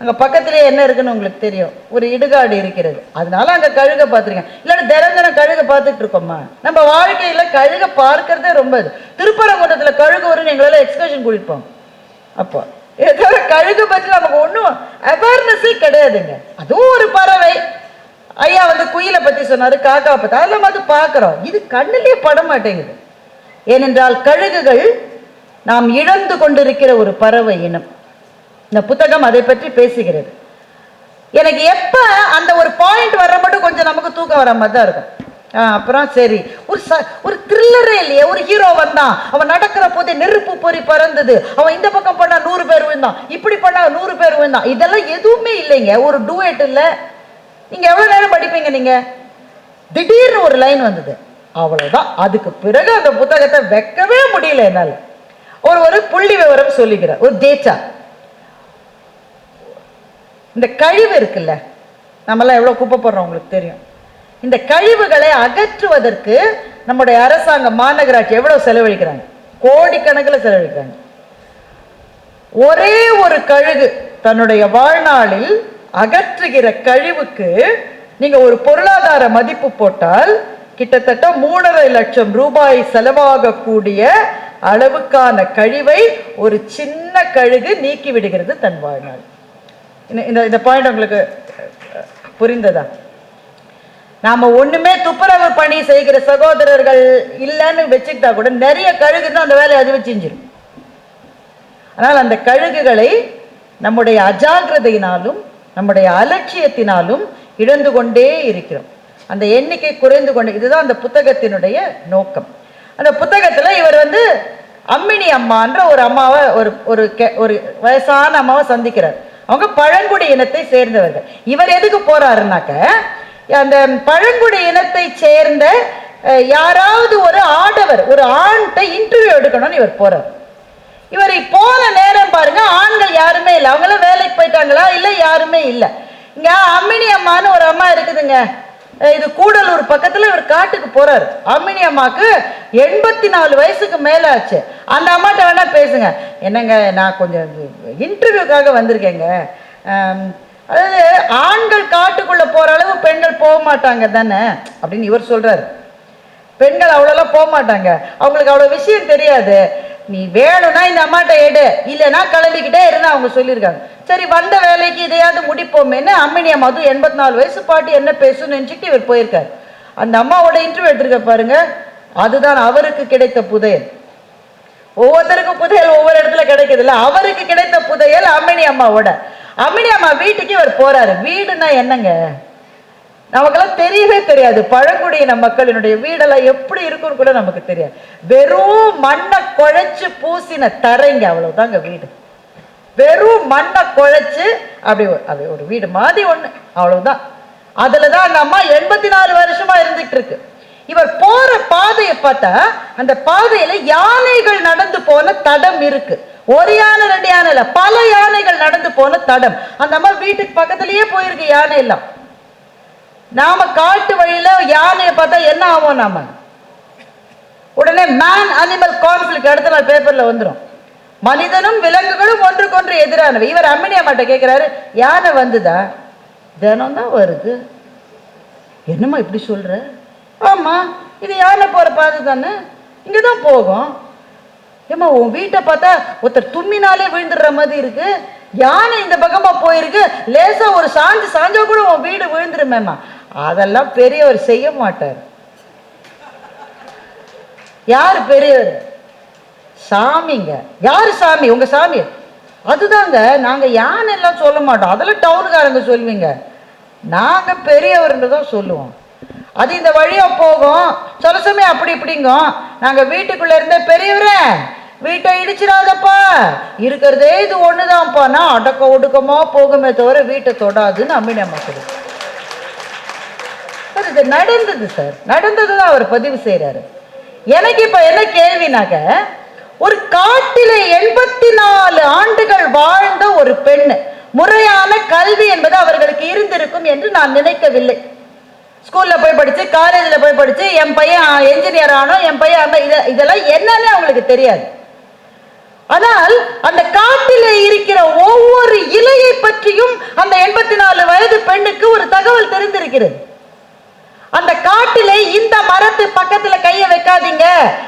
Speaker 1: அங்கே பக்கத்துலேயே என்ன இருக்குன்னு உங்களுக்கு தெரியும், ஒரு இடுகாடு இருக்கிறது, அதனால அங்கே கழுகை பார்த்துருக்கேன். இல்லாட்டி தினந்தனம் கழுகை பார்த்துட்டு இருக்கோம்மா. நம்ம வாழ்க்கையில் கழுகை பார்க்கறதே ரொம்ப இது. திருப்பரங்குன்றத்தில் கழுகு வரும்னு எங்களால் எக்ஸ்கர்ஷன் கூட்டிப்போம். அப்போ ஏதாவது கழுகு பற்றி நமக்கு ஒன்றும் அவேர்னஸே கிடையாதுங்க. அதுவும் ஒரு பறவை. ஐயா குயிலை பற்றி சொன்னார், காக்காவை பற்றி, அதெல்லாம் வந்து பார்க்குறோம். இது கண்ணிலேயே பட மாட்டேங்குது. ஏனென்றால் கழுகுகள் நாம் இழந்து கொண்டிருக்கிற ஒரு பறவை இனம். இந்த புத்தகம் அதை பற்றி பேசுகிறது. எனக்கு எப்ப அந்த ஒரு பாயிண்ட் வர்ற மட்டும் கொஞ்சம் நமக்கு தூக்கம் வர மாதிரி தான் இருக்கும். அப்புறம் சரி, ஒரு த்ரில்லரே இல்லையே. ஒரு ஹீரோ வந்தான், அவன் நடக்கிற போதே நெருப்பு பொறி பறந்தது, அவன் இந்த பக்கம் பண்ணா 100 பேர் விழுந்தான், இப்படி பண்ணா 100 பேர் விழுந்தான், இதெல்லாம் எதுவுமே இல்லைங்க. ஒரு டூயட் இல்லை. நீங்க எவ்வளவு நேரம் படிப்பீங்க? நீங்க திடீர்னு ஒரு லைன் வந்தது, அவ்வளவுதான். அதுக்கு பிறகு அந்த புத்தகத்தை வைக்கவே முடியல என்னால். ஒரு புள்ளி விவரம் சொல்லுகிறார், ஒரு டேட்டா. இந்த கழிவு இருக்குல்ல, நம்மெல்லாம் எவ்வளவு குப்பை போடுறோம் உங்களுக்கு தெரியும். இந்த கழிவுகளை அகற்றுவதற்கு நம்முடைய அரசாங்கம், மாநகராட்சி எவ்வளவு செலவழிக்கிறாங்க? கோடிக்கணக்கில் செலவழிக்கிறாங்க. ஒரே ஒரு கழுகு தன்னுடைய வாழ்நாளில் அகற்றுகிற கழிவுக்கு நீங்க ஒரு பொருளாதார மதிப்பு போட்டால் கிட்டத்தட்ட 3.5 லட்சம் ரூபாய் செலவாகக்கூடிய அளவுக்கான கழிவை ஒரு சின்ன கழுகு நீக்கி விடுகிறது தன் வாழ்நாள். இந்த பாயிண்ட் உங்களுக்கு புரிந்ததா? நாம ஒண்ணுமே துப்புரவு பணி செய்கிற சகோதரர்கள் இல்லைன்னு வச்சுக்கிட்டா கூட நிறைய கழுகுன்னு அந்த வேலையை அது செஞ்சிடும். ஆனால் அந்த கழுகுகளை நம்முடைய அஜாக்கிரதையினாலும் நம்முடைய அலட்சியத்தினாலும் இழந்து கொண்டே இருக்கிறோம். அந்த எண்ணிக்கை குறைந்து கொண்டு, இதுதான் அந்த புத்தகத்தினுடைய நோக்கம். அந்த புத்தகத்துல இவர் அம்மினி அம்மான்ற ஒரு அம்மாவை, ஒரு வயசான அம்மாவை சந்திக்கிறார். அவங்க பழங்குடி இனத்தை சேர்ந்தவர்கள். இவர் எதுக்கு போறாருனாக்க, அந்த பழங்குடி இனத்தை சேர்ந்த யாராவது ஒரு ஆடவர், ஒரு ஆண்கிட்ட இன்டர்வியூ எடுக்கணும்னு இவர் போறார். இவர் போன நேரம் பாருங்க, ஆண்கள் யாருமே இல்லை. அவங்களாம் வேலைக்கு போயிட்டாங்களா? இல்லை, யாருமே இல்லை. இங்க அம்மினி அம்மான்னு ஒரு அம்மா இருக்குதுங்க, இது கூடலூர் பக்கத்துல. இவர் காட்டுக்கு போறாரு. அம்மினி அம்மாக்கு 84 வயசுக்கு மேல ஆச்சு. அந்த அம்மாட்ட வேணா பேசுங்க. என்னங்க, நான் கொஞ்சம் இன்டர்வியூக்காக வந்திருக்கேங்க. அதாவது ஆண்கள் காட்டுக்குள்ள போற அளவு பெண்கள் போக மாட்டாங்க தானே அப்படின்னு இவர் சொல்றாரு. பெண்கள் அவ்வளோலாம் போக மாட்டாங்க, அவங்களுக்கு அவ்வளோ விஷயம் தெரியாது. நீ வேணும்னா இந்த அம்மாட்ட எடு, இல்லைன்னா கிளம்பிக்கிட்டே இருந்தா அவங்க சொல்லியிருக்காங்க. சரி, வந்த வேலைக்கு இதையாவது முடிப்போமேன்னு அம்மினி அம்மா, அதுவும் 84 வயசு பாட்டி என்ன பேசுன்னு நினச்சிட்டு இவர் போயிருக்காரு. அந்த அம்மாவோட இன்டர்வியூ எடுத்துருக்க பாருங்க, அதுதான் அவருக்கு கிடைத்த புதையல். ஒவ்வொருத்தருக்கும் புதையல் ஒவ்வொரு இடத்துல கிடைக்குது இல்ல. அவருக்கு கிடைத்த புதையல் அம்மினி அம்மாவோட. அம்மினி அம்மா வீட்டுக்கு இவர் போறாரு. வீடுன்னா என்னங்க, நமக்கெல்லாம் தெரியவே தெரியாது. பழங்குடியின மக்களினுடைய வீடெல்லாம் எப்படி இருக்குன்னு கூட நமக்கு தெரியாது. வெறும் மண்ணை குழைச்சு பூசின தரைங்க, அவ்வளவுதாங்க வீடு. வெறும் மண்ணை குழைச்சு அப்படி ஒரு வீடு மாதிரி ஒண்ணு, அவ்வளவுதான். அதுலதான் அந்த அம்மா 84 வருஷமா இருந்துட்டு இருக்கு. இவர் போற பாதையை பார்த்தா அந்த பாதையில யானைகள் நடந்து போன தடம் இருக்கு. ஒரு யானை 2 யானை இல்ல, பல யானைகள் நடந்து போன தடம். அந்த அம்மா வீட்டுக்கு பக்கத்திலேயே போயிருக்கு யானை எல்லாம். நாம காட்டு வழியில யானையை பார்த்தா என்ன ஆகும், நாம உடனே மேன் அனிமல் கான்ஃபிளிக்ட் அடுத்த நாள் பேப்பர்ல வந்துடும். மனிதனும் விலங்குகளும் ஒன்றுக்கொன்று எதிரானவை. இவர் அம்மினி அம்மாட்ட கேட்கிறாரு, யானை வந்துதா? தினம் தான் வருது. என்னம்மா இப்படி சொல்ற? ஆமா, இது யானை போற பாதை தானே, இங்கதான் போகும். ஏமா உன் வீட்டை பார்த்தா ஒருத்தர் தும்மினாலே விழுந்துடுற மாதிரி இருக்கு. யானை இந்த பக்கமா போயிருக்கு, லேசா ஒரு சாஞ்சா கூட உன் வீடு விழுந்துருமேமா. அதெல்லாம் பெரியவர் செய்ய மாட்டார். யாரு பெரியவர்? சாமிங்க. யாரு சாமி? உங்க சாமி. அதுதாங்க, நாங்க யானை எல்லாம் சொல்ல மாட்டோம், அதெல்லாம் டவுனுக்காரங்க சொல்வீங்க. நாங்க பெரியவர்ன்றதான் சொல்லுவோம். அது இந்த வழியா போகும், சில சமயம் அப்படி இப்படிங்க. நாங்க வீட்டுக்குள்ள இருந்த பெரியவரே வீட்டை இடிச்சிடாதப்பா, இருக்கிறதே இது ஒண்ணுதான்ப்பா, நான் அடக்க ஒடுக்கமா போகுமே தவிர வீட்டை தொடாதுன்னு அம்மினி அம்மா சொல்லு. இது நடந்தது சார், நடந்ததுதான் அவர் பதிவு செய்யறாரு. எனக்கு இப்ப என்ன கேள்வினாக்க, ஒரு காட்டிலே 84 ஆண்டுகள் வாழ்ந்த ஒரு பெண், முறையான கல்வி என்பது அவர்களுக்கு இருந்திருக்கும் என்று நான் நினைக்கவில்லை. ஸ்கூல்ல போய் படிச்சு, காலேஜ்ல போய் படிச்சு, என் பையன் என்ஜினியர் ஆனோ, என் பையன் இதெல்லாம் என்னன்னு அவங்களுக்கு தெரியாது. ஆனால் அந்த காட்டிலே இருக்கிற ஒவ்வொரு இலையை பற்றியும் அந்த 84 வயது பெண்ணுக்கு ஒரு தகவல் தெரிந்திருக்கிறது. அந்த காட்டிலே இந்த மரத்து பக்கத்துல கைய வைக்காதீங்க,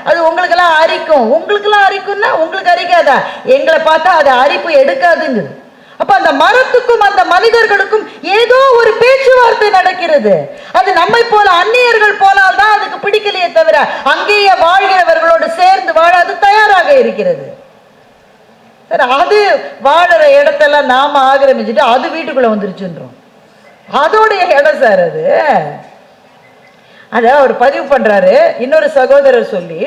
Speaker 1: அது உங்களுக்கு எல்லாம் அரிக்கும். உங்களுக்கு எல்லாம் அரிக்கும்னா உங்களுக்கு அரிக்காதா? எங்களை பார்த்தா அது அரிப்பு எடுக்காதுங்க. அப்ப அந்த மரத்துக்கும் அந்த மனிதர்களுக்கும் ஏதோ ஒரு பேச்சுவார்த்தை நடக்கிறது. அது நம்மை போல அந்நியர்கள் போனால் தான் அதுக்கு பிடிக்கலையே தவிர அங்கேயே வாழ்கிறவர்களோடு சேர்ந்து வாழ அது தயாராக இருக்கிறது. அது வாழற இடத்தெல்லாம் நாம ஆக்கிரமிச்சுட்டு அது வீட்டுக்குள்ள வந்துருச்சுன்றோம். அதோடைய இடம் சார் அது. அத அவர் பதிவு பண்றாரு. இன்னொரு சகோதரர் சொல்லி,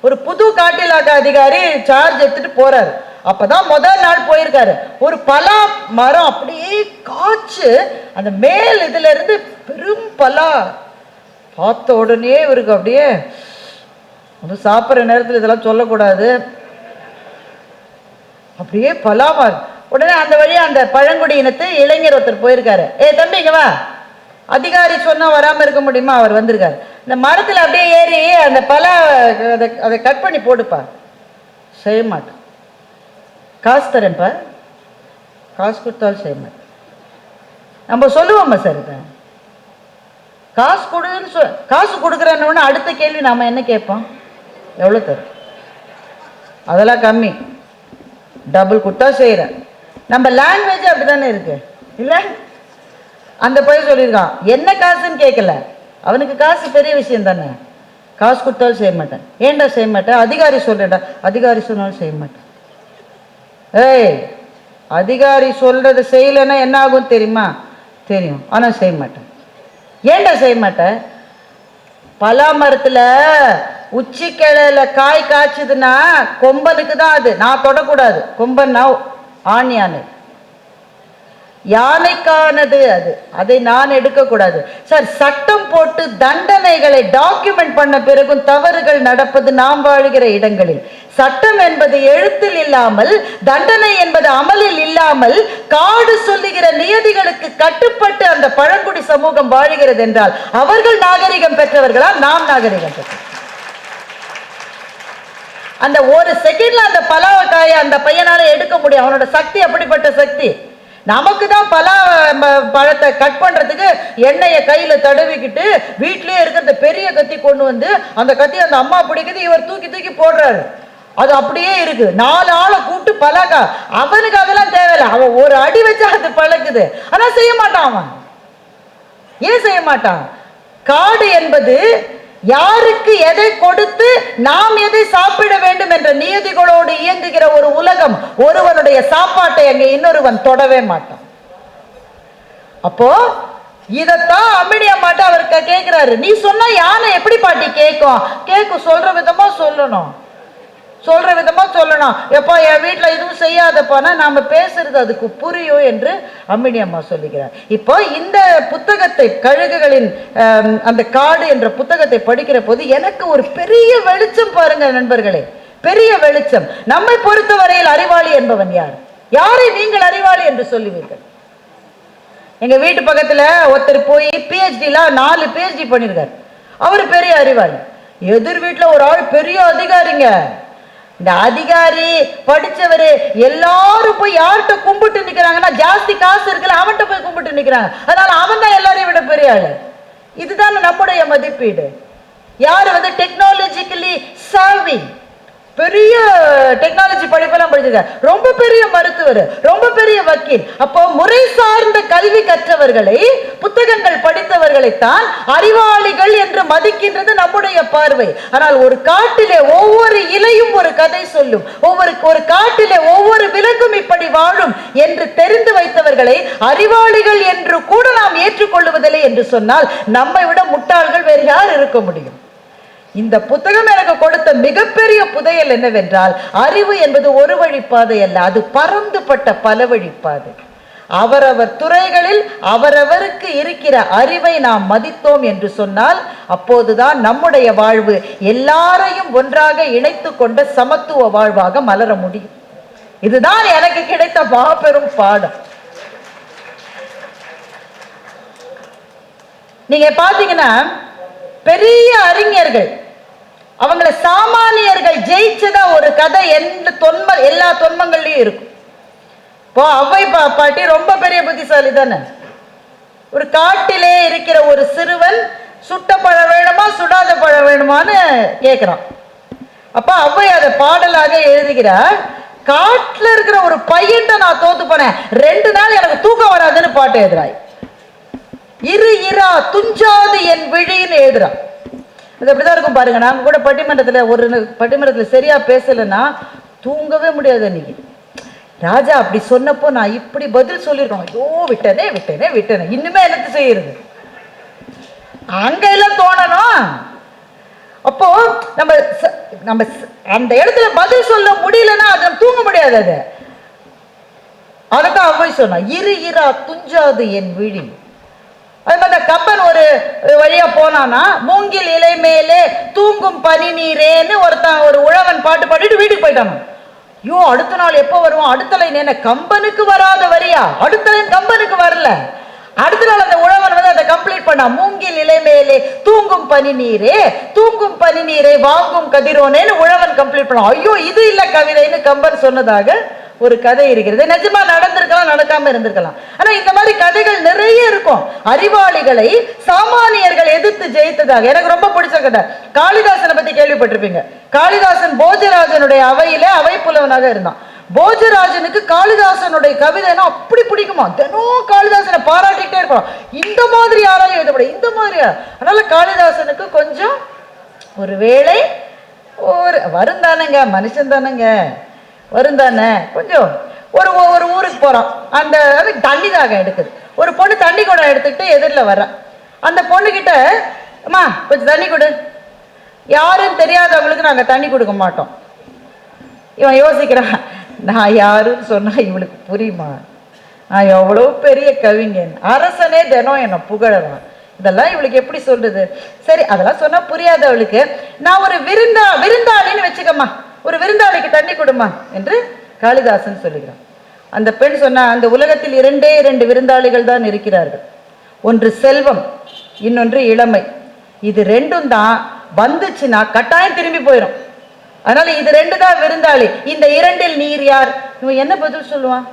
Speaker 1: ஒரு புது காட்டிலாக்க அதிகாரி சார்ஜ் எடுத்துட்டு போறாரு. அப்பதான் முதல் நாள் போயிருக்காரு. ஒரு பலா மரம் அப்படியே காய்ச்சு அந்த மேல் இதுல இருந்து பெரும் பலா பார்த்த உடனே இவருக்கு அப்படியே, சாப்பிட்ற நேரத்தில் இதெல்லாம் சொல்லக்கூடாது, அப்படியே பலாமா. உடனே அந்த வழியா அந்த பழங்குடியினத்து இளைஞர் ஒருத்தர் போயிருக்காரு. தம்பி இங்க வா, அதிகாரி சொன்னா வராம இருக்க முடியுமா? அவர் வந்திருக்காரு. இந்த மரத்துல அப்படியே ஏறி அந்த பலா அதை கட் பண்ணி போடுப்பா. செய்ய மாட்டேன். காசு தரேன்ப்பா. காசு கொடுத்தாலும் செய்ய மாட்டேன். நம்ம சொல்லுவோம்மா சார், இதை காசு கொடுன்னு காசு கொடுக்குறேன்னு அடுத்த கேள்வி நாம என்ன கேட்போம்? எவ்வளோ தரும்? அதெல்லாம் கம்மி, டபுள் கொடுத்தா செய்யறேன். நம்ம லாங்குவேஜ் அப்படித்தானே இருக்கு இல்ல? அந்த பையன் சொல்லியிருக்கான், என்ன காசுன்னு கேட்கல, அவனுக்கு காசு பெரிய விஷயம் தானே. காசு கொடுத்தாலும் செய்ய மாட்டேன். ஏன்டா செய்ய மாட்டேன்? அதிகாரி சொல்றேன்டா. அதிகாரி சொன்னாலும் செய்ய மாட்டேன். அதிகாரி சொல்றது செய்யலைன்னா என்ன ஆகும் தெரியுமா? தெரியும், ஆனா செய்ய மாட்டேன். ஏன்டா செய்ய மாட்டேன்? பலா மரத்துல உச்சி கிளையில காய் காய்ச்சதுன்னா கொம்பனுக்கு தான் அது, நான் தொடக்கூடாது. கொம்பன்னா ஆண் யானை, யானைக்கானது அது, அதை நான் எடுக்கக்கூடாது சார். சட்டம் போட்டு தண்டனைகளை டாக்குமெண்ட் பண்ண பிறகும் தவறுகள் நடப்பது நாம் வாழ்கிற இடங்களில். சட்டம் என்பது எழுத்தில் இல்லாமல், தண்டனை என்பது அமலில் இல்லாமல், காடு சொல்லுகிற நியதிகளுக்கு கட்டுப்பட்டு அந்த பழங்குடி சமூகம் வாழ்கிறது என்றால் அவர்கள் நாகரிகம் பெற்றவர்களா, நாம் நாகரிகம் பெற்றவர்கள்? அந்த ஒரு செகண்ட்ல அந்த பலாவக்காய அந்த பையனால எடுக்க முடியும். அவனோட சக்தி அப்படிப்பட்ட சக்தி. நமக்கு தான் பலா பழத்தை கட் பண்றதுக்கு எண்ணெயை கையில தடவிக்கிட்டு வீட்லயே இருக்கிற பெரிய கத்தி கொண்டு வந்து அந்த கத்தி அந்த அம்மா பிடிக்குது, இவர் தூக்கி தூக்கி போடுறாரு. அது அப்படியே இருக்கு. 4 ஆளை கூப்பிட்டு பழக்கா. அவனுக்கு அதெல்லாம் தேவையில்லை, அவன் ஒரு அடி வச்சா அது பழக்குது. ஆனா செய்ய மாட்டான். அவன் ஏன் செய்ய மாட்டான்? காடு என்பது யாருக்கு எதை கொடுத்து நாம் எதை சாப்பிட வேண்டும் என்ற நியதிகளோடு இயங்குகிற ஒரு உலகம். ஒருவனுடைய சாப்பாட்டை அங்கே இன்னொருவன் தொடவே மாட்டான். அப்போ இதத்தான் அம்மினி அம்மாட்ட அவருக்கு கேட்கிறாரு, நீ சொன்னா யானை எப்படி பாட்டி கேட்கும்? கேட்கும், சொல்ற விதமா சொல்லணும், சொல்ற விதமா சொல்லணும். எப்பா என் வீட்டுல இதுவும் செய்யாதப்பானா நாம பேசுறது அதுக்கு புரியும் என்று அம்மினி அம்மா சொல்லுகிறார். இப்போ இந்த புத்தகத்தை, கழுகுகளின் அந்த காடு என்ற புத்தகத்தை படிக்கிற போது எனக்கு ஒரு பெரிய வெளிச்சம் பாருங்க நண்பர்களே, பெரிய வெளிச்சம். நம்மை பொறுத்தவரையில் அறிவாளி என்பவன் யார்? யாரை நீங்கள் அறிவாளி என்று சொல்லுவீர்கள்? எங்க வீட்டு பக்கத்துல ஒருத்தர் போய் PhD 4 PhD பண்ணிருக்காரு. அவரு பெரிய அறிவாளி. எதிர் வீட்டுல ஒரு ஆள் பெரிய அதிகாரிங்க. இந்த அதிகாரி படிச்சவரு எல்லாரும் போய் யார்கிட்ட கும்பிட்டு நிக்கிறாங்கன்னா, ஜாஸ்தி காசு இருக்குல்ல அவன்கிட்ட போய் கும்பிட்டு நிக்கிறாங்க. அதனால அவன் தான் எல்லாரையும் விட பெரிய ஆளு. இதுதான் நம்முடைய மதிப்பீடு. யாரு டெக்னாலஜிக்கலி சார்விங், பெரிய டெக்னாலஜி படிப்பெல்லாம் படிச்சிருக்காரு, ரொம்ப பெரிய மருத்துவர், ரொம்ப பெரிய வக்கீல். அப்போ முறை சார்ந்த கல்வி கற்றவர்களை, புத்தகங்கள் படித்தவர்களைத்தான் அறிவாளிகள் என்று மதிக்கின்றது நம்முடைய பார்வை. ஆனால் ஒரு காட்டிலே ஒவ்வொரு இலையும் ஒரு கதை சொல்லும், ஒரு காட்டிலே ஒவ்வொரு விலங்கும் இப்படி வாழும் என்று தெரிந்து வைத்தவர்களை அறிவாளிகள் என்று கூட நாம் ஏற்றுக்கொள்வதில்லை என்று சொன்னால் நம்மை விட முட்டாள்கள் வேறு யார் இருக்க முடியும்? இந்த புத்தகம் எனக்கு கொடுத்த மிகப்பெரிய புதையல் என்னவென்றால், அறிவு என்பது ஒரு வழிப்பாதை அல்ல, அது பரந்துபட்ட பல வழிப்பாதை. அவரவர் துறைகளில் அவரவருக்கு இருக்கிற அறிவை நாம் மதித்தோம் என்று சொன்னால் அப்போதுதான் நம்முடைய வாழ்வு எல்லாரையும் ஒன்றாக இணைத்து கொண்ட சமத்துவ வாழ்வாக மலர முடியும். இதுதான் எனக்கு கிடைத்த மாபெரும் பாடம். நீங்க பாத்தீங்கன்னா பெரிய அறிஞர்கள், அவங்கள சாமானியர்கள் ஜெயிச்சதா ஒரு கதை எல்லா தொன்மங்கள்லயும் இருக்கும். இப்போ அவ்வை பாட்டி ரொம்ப பெரிய புத்திசாலி தானே. ஒரு காட்டிலே இருக்கிற ஒரு சிறுவன் சுட்ட பழம் வேணுமா சுடாத பழம் வேணுமான்னு கேட்கிறான். அப்ப அவ்வை அதை பாடலாக எழுதுகிறார். காட்டுல இருக்கிற ஒரு பையன் நான் தோத்து போனேன், 2 நாள் எனக்கு தூக்கம் வராதுன்னு பாட்டு எழுதுறாய். இரு இரா துஞ்சாது என் விழின்னு எழுதுறான். அது அப்படிதான் இருக்கும் பாருங்க. நாங்க கூட பட்டிமன்றத்துல சரியா பேசலன்னா தூங்கவே முடியாது. அன்னைக்கு ராஜா அப்படி சொன்னப்போ நான் இப்படி பதில் சொல்லிருக்கோம், ஐயோ விட்டனே விட்டனே விட்டனே, இன்னுமே எனக்கு செய்யறது அங்க எல்லாம் தோணணும். அப்போ நம்ம அந்த இடத்துல பதில் சொல்ல முடியலன்னா அது நம்ம தூங்க முடியாது. அதைத்தான் அவ்வை சொன்னா, இரு இரா துஞ்சாது என் விழி. அது மாதிரி கம்பன் ஒரு வழியா போனானா, மூங்கில் இலை மேலே தூங்கும் பனி நீரேன்னு ஒரு உழவன் பாட்டு பாடிட்டு வீட்டுக்கு போயிட்டானா. ஐயோ அடுத்த நாள் எப்போ வருவான், அடுத்த லைன் என்ன கம்பனுக்கு வராத வரியா, அடுத்த லைன் கம்பனுக்கு வரல. அடுத்த நாள் அந்த உழவன் அதை கம்ப்ளீட் பண்ணா, மூங்கில் இலை மேலே தூங்கும் பனி நீரே தூங்கும் பனி நீரை வாங்கும் கதிரோனேன்னு உழவன் கம்ப்ளீட் பண்ணான். ஐயோ இது இல்ல கவிதைன்னு கம்பன் சொன்னதாக ஒரு கதை இருக்கிறது. நிஜமா நடந்திருக்கலாம், நடக்காம இருந்திருக்கலாம். ஆனா இந்த மாதிரி கதைகள் நிறைய இருக்கும். அறிவாளிகளை சாமானியர்கள் எதிர்த்து ஜெயித்ததாக. எனக்கு ரொம்ப பிடிச்ச கதை காளிதாசனை பத்தி கேள்விப்பட்டிருப்பீங்க. காளிதாசன் போஜராஜனுடைய அவையில அவை புலவனாக இருந்தான். போஜராஜனுக்கு காளிதாசனுடைய கவிதைனா அப்படி பிடிக்குமா, தினம் காளிதாசனை பாராட்டிட்டே இருப்பான். இந்த மாதிரி யாராலும் எழுதப்பட, இந்த மாதிரியா. அதனால காளிதாசனுக்கு கொஞ்சம் ஒரு வேளை ஒரு வரும் தானேங்க, மனுஷன் தானேங்க, வரும் தானே கொஞ்சம். ஒரு ஊருக்கு போறான், அந்த தண்ணி தாகம் எடுக்குது. ஒரு பொண்ணு தண்ணி குடம் எடுத்துக்கிட்டு எதிரில் வர்றான். அந்த பொண்ணுகிட்ட அம்மா கொஞ்சம் தண்ணி கொடு. யாருன்னு தெரியாதவங்களுக்கு நாங்கள் தண்ணி கொடுக்க மாட்டோம். இவன் யோசிக்கிறான், நான் யாருன்னு சொன்னா இவளுக்கு புரியுமா, நான் எவ்வளோ பெரிய கவிஞன், அரசனே தினம் என்னை புகழறான், இதெல்லாம் இவளுக்கு எப்படி சொல்றது. சரி அதெல்லாம் சொன்னா புரியாத அவளுக்கு, நான் ஒரு விருந்தாளின்னு வச்சுக்கம்மா, ஒரு விருந்தாளிக்கு தண்ணி கொடுமா என்று காளிதாசன் சொல்லுகிறான். அந்த பெண் சொன்னா, அந்த உலகத்தில் 2 விருந்தாளிகள் தான் இருக்கிறார்கள், ஒன்று செல்வம், இன்னொன்று இளமை. இது 2ம் தான் வந்துச்சுன்னா கட்டாயம் திரும்பி போயிடும். அதனால இது 2 தான் விருந்தாளி, இந்த 2ல் நீர் யார்? இவன் என்ன பதில் சொல்லுவான்?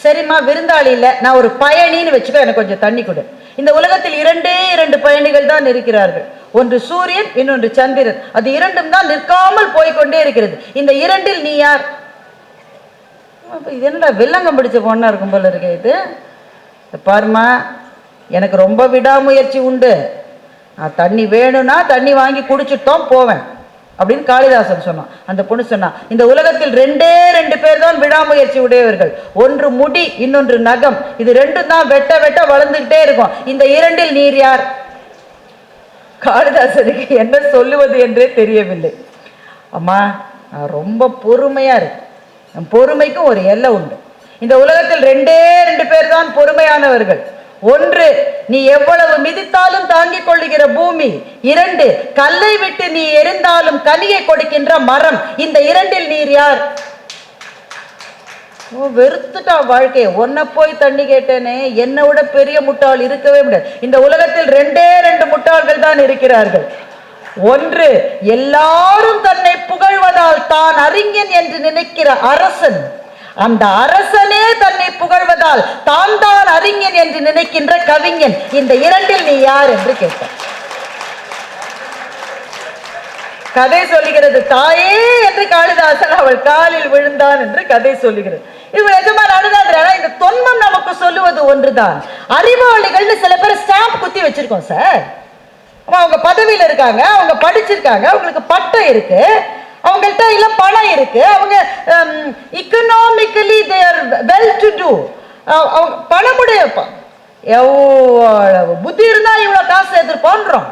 Speaker 1: சரிம்மா விருந்தாளி இல்ல, நான் ஒரு பயணின்னு வச்சுக்கோ, எனக்கு கொஞ்சம் தண்ணி கொடு. இந்த உலகத்தில் 2 பயணிகள் தான் இருக்கிறார்கள், ஒன்று சூரியன், இன்னொன்று சந்திரன். அது 2ம் தான் நிற்காமல் போய்கொண்டே இருக்கிறது. இந்த 2ல் நீ யார்? இது என்னடா வெள்ளங்கம் பிடிச்ச பொண்ணா இருக்கும் போல இருக்கு. இது பாருமா, எனக்கு ரொம்ப விடாமுயற்சி உண்டு, நான் தண்ணி வேணும்னா தண்ணி வாங்கி குடிச்சிட்டோம் போவேன் அப்படின்னு காளிதாசன் சொன்னான். அந்த பொண்ணு சொன்னா, இந்த உலகத்தில் ரெண்டே 2 பேர் தான் விடாமுயற்சி உடையவர்கள். ஒன்று முடி, இன்னொன்று நகம். இது ரெண்டும் தான் வெட்ட வெட்ட வளர்ந்துகிட்டே இருக்கும். இந்த 2ல் நீர் யார்? காளிதாசனுக்கு என்ன சொல்லுவது என்றே தெரியவில்லை. அம்மா, நான் ரொம்ப பொறுமையா இருக்கு. பொறுமைக்கும் ஒரு எல்லை உண்டு. இந்த உலகத்தில் 2 பேர் தான் பொறுமையானவர்கள். 1, நீ எவ்வளவு மிதித்தாலும் தாங்கிக் கொள்ளுகிற பூமி. 2, கல்லை விட்டு நீ எரிந்தாலும் கனியை கொடுக்கின்ற மரம். இந்த 2ல் நீர் யார்? வெறுத்துட்டா வாழ்க்கையை. ஒன்ன போய் தண்ணி கேட்டேனே, என்னை விட பெரிய முட்டாள் இருக்கவே முடியாது. இந்த உலகத்தில் 2 முட்டாள்கள் தான் இருக்கிறார்கள். 1, எல்லாரும் தன்னை புகழ்வதால் தான் அறிஞன் என்று நினைக்கிற அரசன். அந்த அரசனே தன்னை புகழ்வதால் தான் தான் அறிஞன் என்று நினைக்கின்ற கவிஞன். இந்த 2ல் நீ யார் என்று கேட்டார். கதை சொல்லுகிறது, தாயே என்று காளிதாசன் அவள் காலில் விழுந்தான் என்று கதை சொல்லுகிறது. இது எஜமான அழுதாதுனா, இந்த தொன்மம் நமக்கு சொல்லுவது ஒன்றுதான். அறிவாளிகள்னு சில பேர் ஸ்டாம்ப் குத்தி வச்சிருக்கோம் சார். அவங்க பதவியில் இருக்காங்க, அவங்க படிச்சிருக்காங்க, அவங்களுக்கு பட்டம் இருக்கு, அவங்கள்ட்ட இல்ல பணம் இருக்கு, அவங்க economically they are well to do, அவங்க பணமுடைய எவ்வளவு புத்தி இருந்தா இவ்வளவு காசு எதிர்பார்க்கிறோம்,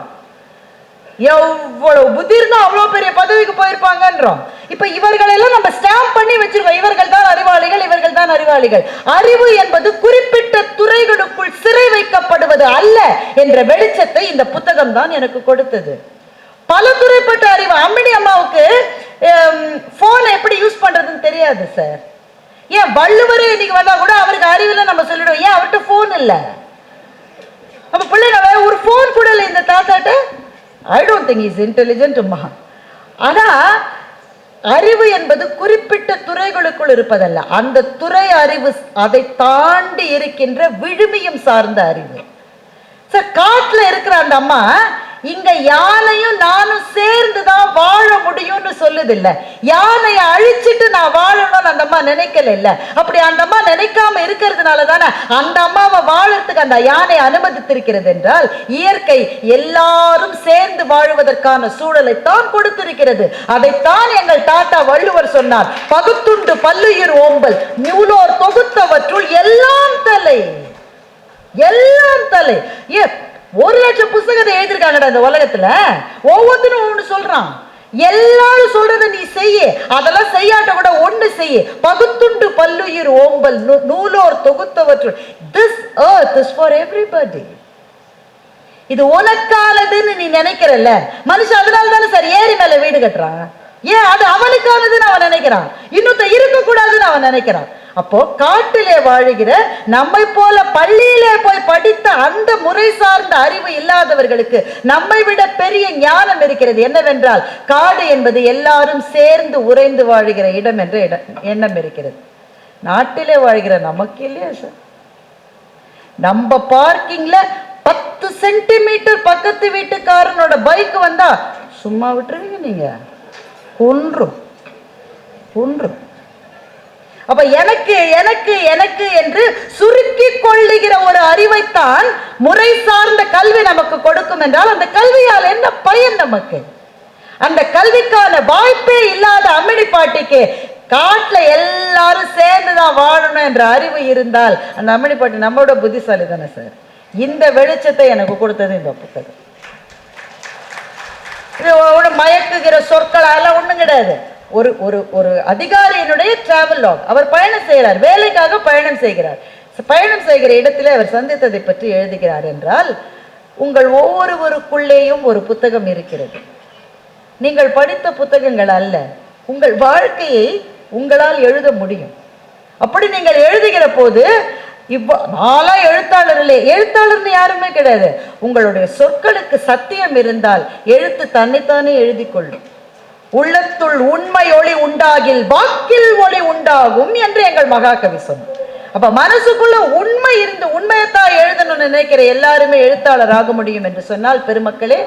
Speaker 1: எவ்வளவு புத்தி இருந்தா அவ்வளவு பெரிய பதவிக்கு போயிருப்பாங்கன்றோம். இப்ப இவர்களெல்லாம் நம்ம ஸ்டாம்ப் பண்ணி வச்சிருக்கோம், இவர்கள் தான் அறிவாளிகள், இவர்கள் தான் அறிவாளிகள். அறிவு என்பது குறிப்பிட்ட துறைகளுக்குள் சிறை வைக்கப்படுவது அல்ல என்ற வெளிச்சத்தை இந்த புத்தகம் தான் எனக்கு கொடுத்தது. பல துறைப்பட்ட அறிவு. அம்மினி அம்மாவுக்கு போன் எப்படி யூஸ் பண்றதுன்னு தெரியாது சார். ஏன் வள்ளுவரே இன்னைக்கு வந்தா கூட அவருக்கு அறிவுல நம்ம சொல்லிடுவோம், ஏன் அவர்கிட்ட போன் இல்ல. நம்ம பிள்ளைங்க ஒரு போன் கூட இல்லை இந்த தாத்தாட்ட. I don't think is intelligent அம்மா. ஆனா அறிவு என்பது குறிப்பிட்ட துறைகளுக்குள் இருப்பதல்ல, அந்த துறை அறிவு அதை தாண்டி இருக்கின்ற விழுமியம் சார்ந்த அறிவு. சார், காட்டுல இருக்கிற அந்த அம்மா இங்க யானையும் நானும் சேர்ந்துதான் வாழ முடியும்னு சொல்லுது இல்ல. யானையை அழிச்சிட்டு நான் வாழணும்னு அந்த அம்மா நினைக்கல இல்ல. அப்படி அந்த அம்மா நினைக்காம இருக்கிறதுனால தானே அந்த அம்மாவை வாழறதுக்கு அந்த யானை அனுமதித்திருக்கிறது என்றால், இயற்கை எல்லாரும் சேர்ந்து வாழ்வதற்கான சூழலை தான் கொடுத்திருக்கிறது. அதைத்தான் எங்கள் தாத்தா வள்ளுவர் சொன்னார், பகுத்துண்டு பல்லுயிர் ஓம்பல் நூலோர் தொகுத்தவற்றுள் எல்லாம் தலை, எல்லாம் தலை. 1,00,000 புத்தகத்தை எழுதிருக்காங்கடா இந்த உலகத்துல. ஒவ்வொருத்தரும் ஒண்ணு சொல்றான். எல்லாரும் சொல்றத நீ செய்ய, அதெல்லாம் செய்யாட்ட கூட ஒண்ணு செய்ய. பகுத்துண்டு பல்லுயிர் ஓம்பல் நூலோர் தொகுத்தவற்றுள். This earth is for everybody. இது உனக்கானதுன்னு நீ நினைக்கிறல்ல. மனுஷன் அதனால தானே சார் ஏரி மேல வீடு கட்டுறான். ஏன்? அது அவனுக்கானதுன்னு அவன் நினைக்கிறான், இன்னொருத்த இருக்க கூடாதுன்னு அவன் நினைக்கிறான். அப்போ காட்டிலே வாழுகிற நம்மை போல பள்ளியிலே போய் படித்த அந்த முறை சார்ந்த அறிவு இல்லாதவர்களுக்கு நம்மை விட பெரிய ஞானம் இருக்கிறது. என்னவென்றால், காடு என்பது எல்லாரும் சேர்ந்து உறைந்து வாழுகிற இடம் என்ற எண்ணம் இருக்கிறது. நாட்டிலே வாழ்கிற நமக்கு இல்லையா சார்? நம்ம பார்க்கிங்ல 10 சென்டிமீட்டர் பக்கத்து வீட்டுக்காரனோட பைக் வந்தா சும்மா விட்டுருவீங்க நீங்க? கொன்றும் கொன்றும். அப்ப எனக்கு எனக்கு எனக்கு என்று சுருக்கி கொள்ளுகிற ஒரு அறிவைத்தான் முறை சார்ந்த கல்வி நமக்கு கொடுக்கும் என்றால், அந்த கல்வியால் என்ன பயன் நமக்கு? அந்த கல்விக்கான வாய்ப்பே இல்லாத அம்மினி பாட்டிக்கு காட்டுல எல்லாரும் சேர்ந்துதான் வாழணும் என்ற அறிவு இருந்தால், அந்த அம்மினி பாட்டி நம்மளோட புத்திசாலி தானே சார். இந்த வெளிச்சத்தை எனக்கு கொடுத்தது இந்த புத்தகம். இது மயக்குகிற சொற்களால ஒண்ணும் கிடையாது. ஒரு ஒரு ஒரு அதிகாரியினுடைய டிராவல் லாக். அவர் பயணம் செய்கிறார், வேலைக்காக பயணம் செய்கிறார். பயணம் செய்கிற இடத்துல அவர் சந்தித்ததை பற்றி எழுதுகிறார் என்றால், உங்கள் ஒவ்வொருவருக்குள்ளேயும் ஒரு புத்தகம் இருக்கிறது. நீங்கள் படித்த புத்தகங்கள் அல்ல, உங்கள் வாழ்க்கையை உங்களால் எழுத முடியும். அப்படி நீங்கள் எழுதுகிற போது, நாளா எழுத்தாளர் இல்லை, எழுத்தாளர்னு யாருமே கிடையாது. உங்களுடைய சொற்களுக்கு சத்தியம் இருந்தால் எழுத்து தன்னைத்தானே எழுதி கொள்ளும். உள்ளத்துள் உண்மை ஒளி உண்டாகில் வாக்கில் ஒளி உண்டாகும் என்று எங்கள் மகாகவி சொன்னார். அப்ப மனசுக்குள்ள உண்மை இருந்து உண்மையத்தான் எழுதணும்னு நினைக்கிற எல்லாருமே எழுத்தாளர் ஆக முடியும் என்று சொன்னால், பெருமக்களே,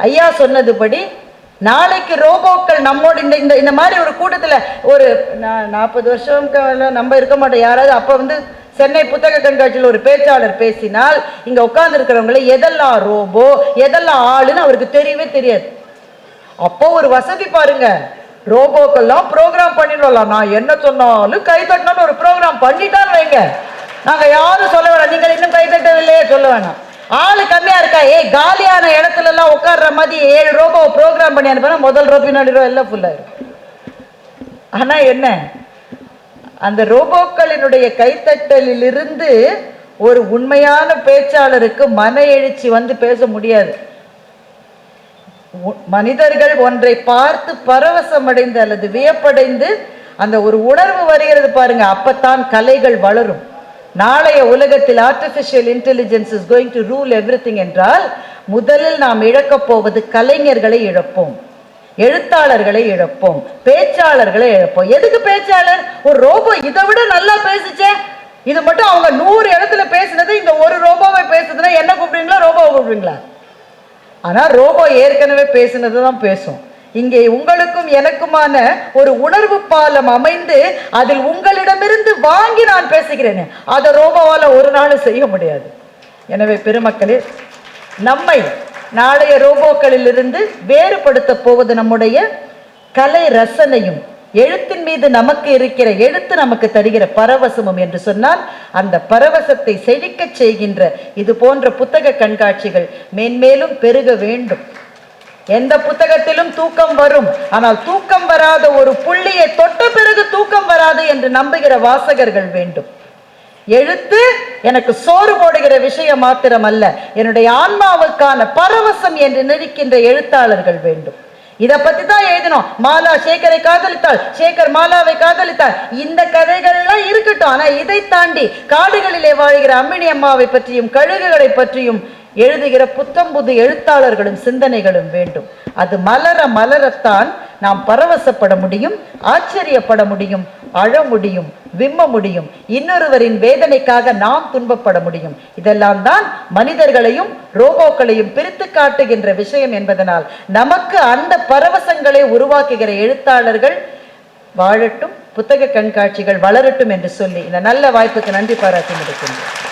Speaker 1: ஐயா சொன்னதுபடி நாளைக்கு ரோபோக்கள் நம்மோட இந்த மாதிரி ஒரு கூட்டத்தில் ஒரு 40 வருஷம் நம்ம இருக்க மாட்டோம். யாராவது அப்போ சென்னை புத்தக கண்காட்சியில் ஒரு பேச்சாளர் பேசினால் இங்க உட்கார்ந்து இருக்கிறவங்களை எதெல்லாம் ரோபோ எதெல்லாம் ஆளுன்னு அவருக்கு தெரியவே தெரியாது. அப்போ ஒரு வசதி பாருங்க, ரோபோக்கெல்லாம் ப்ரோக்ராம் பண்ணிடலாம். நான் என்ன சொன்னாலும் கை தட்டினாலும் ஒரு ப்ரோக்ராம் பண்ணிட்டான்னு வைங்க, நாங்க யாரும் சொல்ல வேணாம், நீங்கள் இன்னும் கை தட்டவில்லையே சொல்ல வேணாம். ஆளு கம்மியா இருக்கா, காலியான இடத்துல எல்லாம் உட்கார்ற மாதிரி 7 ரோபோ ப்ரோக்ராம் பண்ணி அனுப்பினா முதல் ரோ பின்னாடி ரோ எல்லாம் ஃபுல்லா இருக்கும். ஆனா என்ன, அந்த ரோபோக்களினுடைய கைத்தட்டலில் இருந்து ஒரு உண்மையான பேச்சாளருக்கு மன எழுச்சி வந்து பேச முடியாது. மனிதர்கள் ஒன்றை பார்த்து பரவசம் அடைந்து அல்லது வியப்படைந்து அந்த ஒரு உணர்வு வருகிறது பாருங்க, அப்பத்தான் கலைகள் வளரும். நாளைய உலகத்தில் artificial intelligence is going to rule everything என்றால் முதலில் நாம் இழக்கப் போவது கலைஞர்களை இழப்போம், எழுத்தாளர்களை இழப்போம், பேச்சாளர்களை இழப்போம். எதுக்கு பேச்சாளர்? ஒரு ரோபோ இதை விட நல்லா பேசிச்சே, இது மட்டும் அவங்க 100 இடத்துல பேசினது இந்த ஒரு ரோபோவை பேசுதுன்னா என்ன கூப்பிடுவீங்களா, ரோபோவை கூப்பிடுவீங்களா? ஆனா ரோபோ ஏற்கனவே பேசினது தான் பேசும். இங்கே உங்களுக்கும் எனக்குமான ஒரு உணர்வு பாலம் அமைந்து அதில் உங்களிடமிருந்து வாங்கி நான் பேசுகிறேன், அதை ரோபோவால ஒரு நாள் செய்ய முடியாது. எனவே பெருமக்களே, நம்மை நாளைய ரோபோக்களில் இருந்து வேறுபடுத்த போவது நம்முடைய கலை ரசனையும் எழுத்தின் மீது நமக்கு இருக்கிற எழுத்து நமக்கு தருகிற பரவசமும் என்று சொன்னால் அந்த பரவசத்தை செழிக்க செய்கின்ற இது போன்ற புத்தக கண்காட்சிகள் மேன்மேலும் பெருக வேண்டும். எந்த புத்தகத்திலும் தூக்கம் வரும், ஆனால் தூக்கம் வராத ஒரு புள்ளியை தொட்ட பிறகு தூக்கம் வராது என்று நம்புகிற வாசகர்கள் வேண்டும். எழுத்து எனக்கு சோறு போடுகிற விஷயம் மாத்திரம் அல்ல, என்னுடைய ஆன்மாவுக்கான பரவசம் என்று நினைக்கின்ற எழுத்தாளர்கள் வேண்டும். இதை பத்தி தான் எழுதினோம். மாலா சேகரை காதலித்தாள், சேகர் மாலாவை காதலித்தாள், இந்த கதைகள்லாம் இருக்கட்டும். ஆனா இதை தாண்டி காடுகளிலே வாழ்கிற அம்மினி அம்மாவை பற்றியும் கழுகுகளை பற்றியும் எழுதுகிற புத்தம்புது எழுத்தாளர்களும் சிந்தனைகளும் வேண்டும். அது மலர மலரத்தான் நாம் பரவசப்பட முடியும், ஆச்சரியப்பட முடியும், அழ முடியும், விம்ம முடியும், இன்னொருவரின் வேதனைக்காக நாம் துன்பப்பட முடியும். இதெல்லாம் தான் மனிதர்களையும் ரோபோக்களையும் பிரித்து காட்டுகின்ற விஷயம் என்பதனால் நமக்கு அந்த பரவசங்களை உருவாக்குகிற எழுத்தாளர்கள் வாழட்டும், புத்தக கண்காட்சிகள் வளரட்டும் என்று சொல்லி இந்த நல்ல வாய்ப்புக்கு நன்றி பாராட்டி முடிக்கின்றோம்.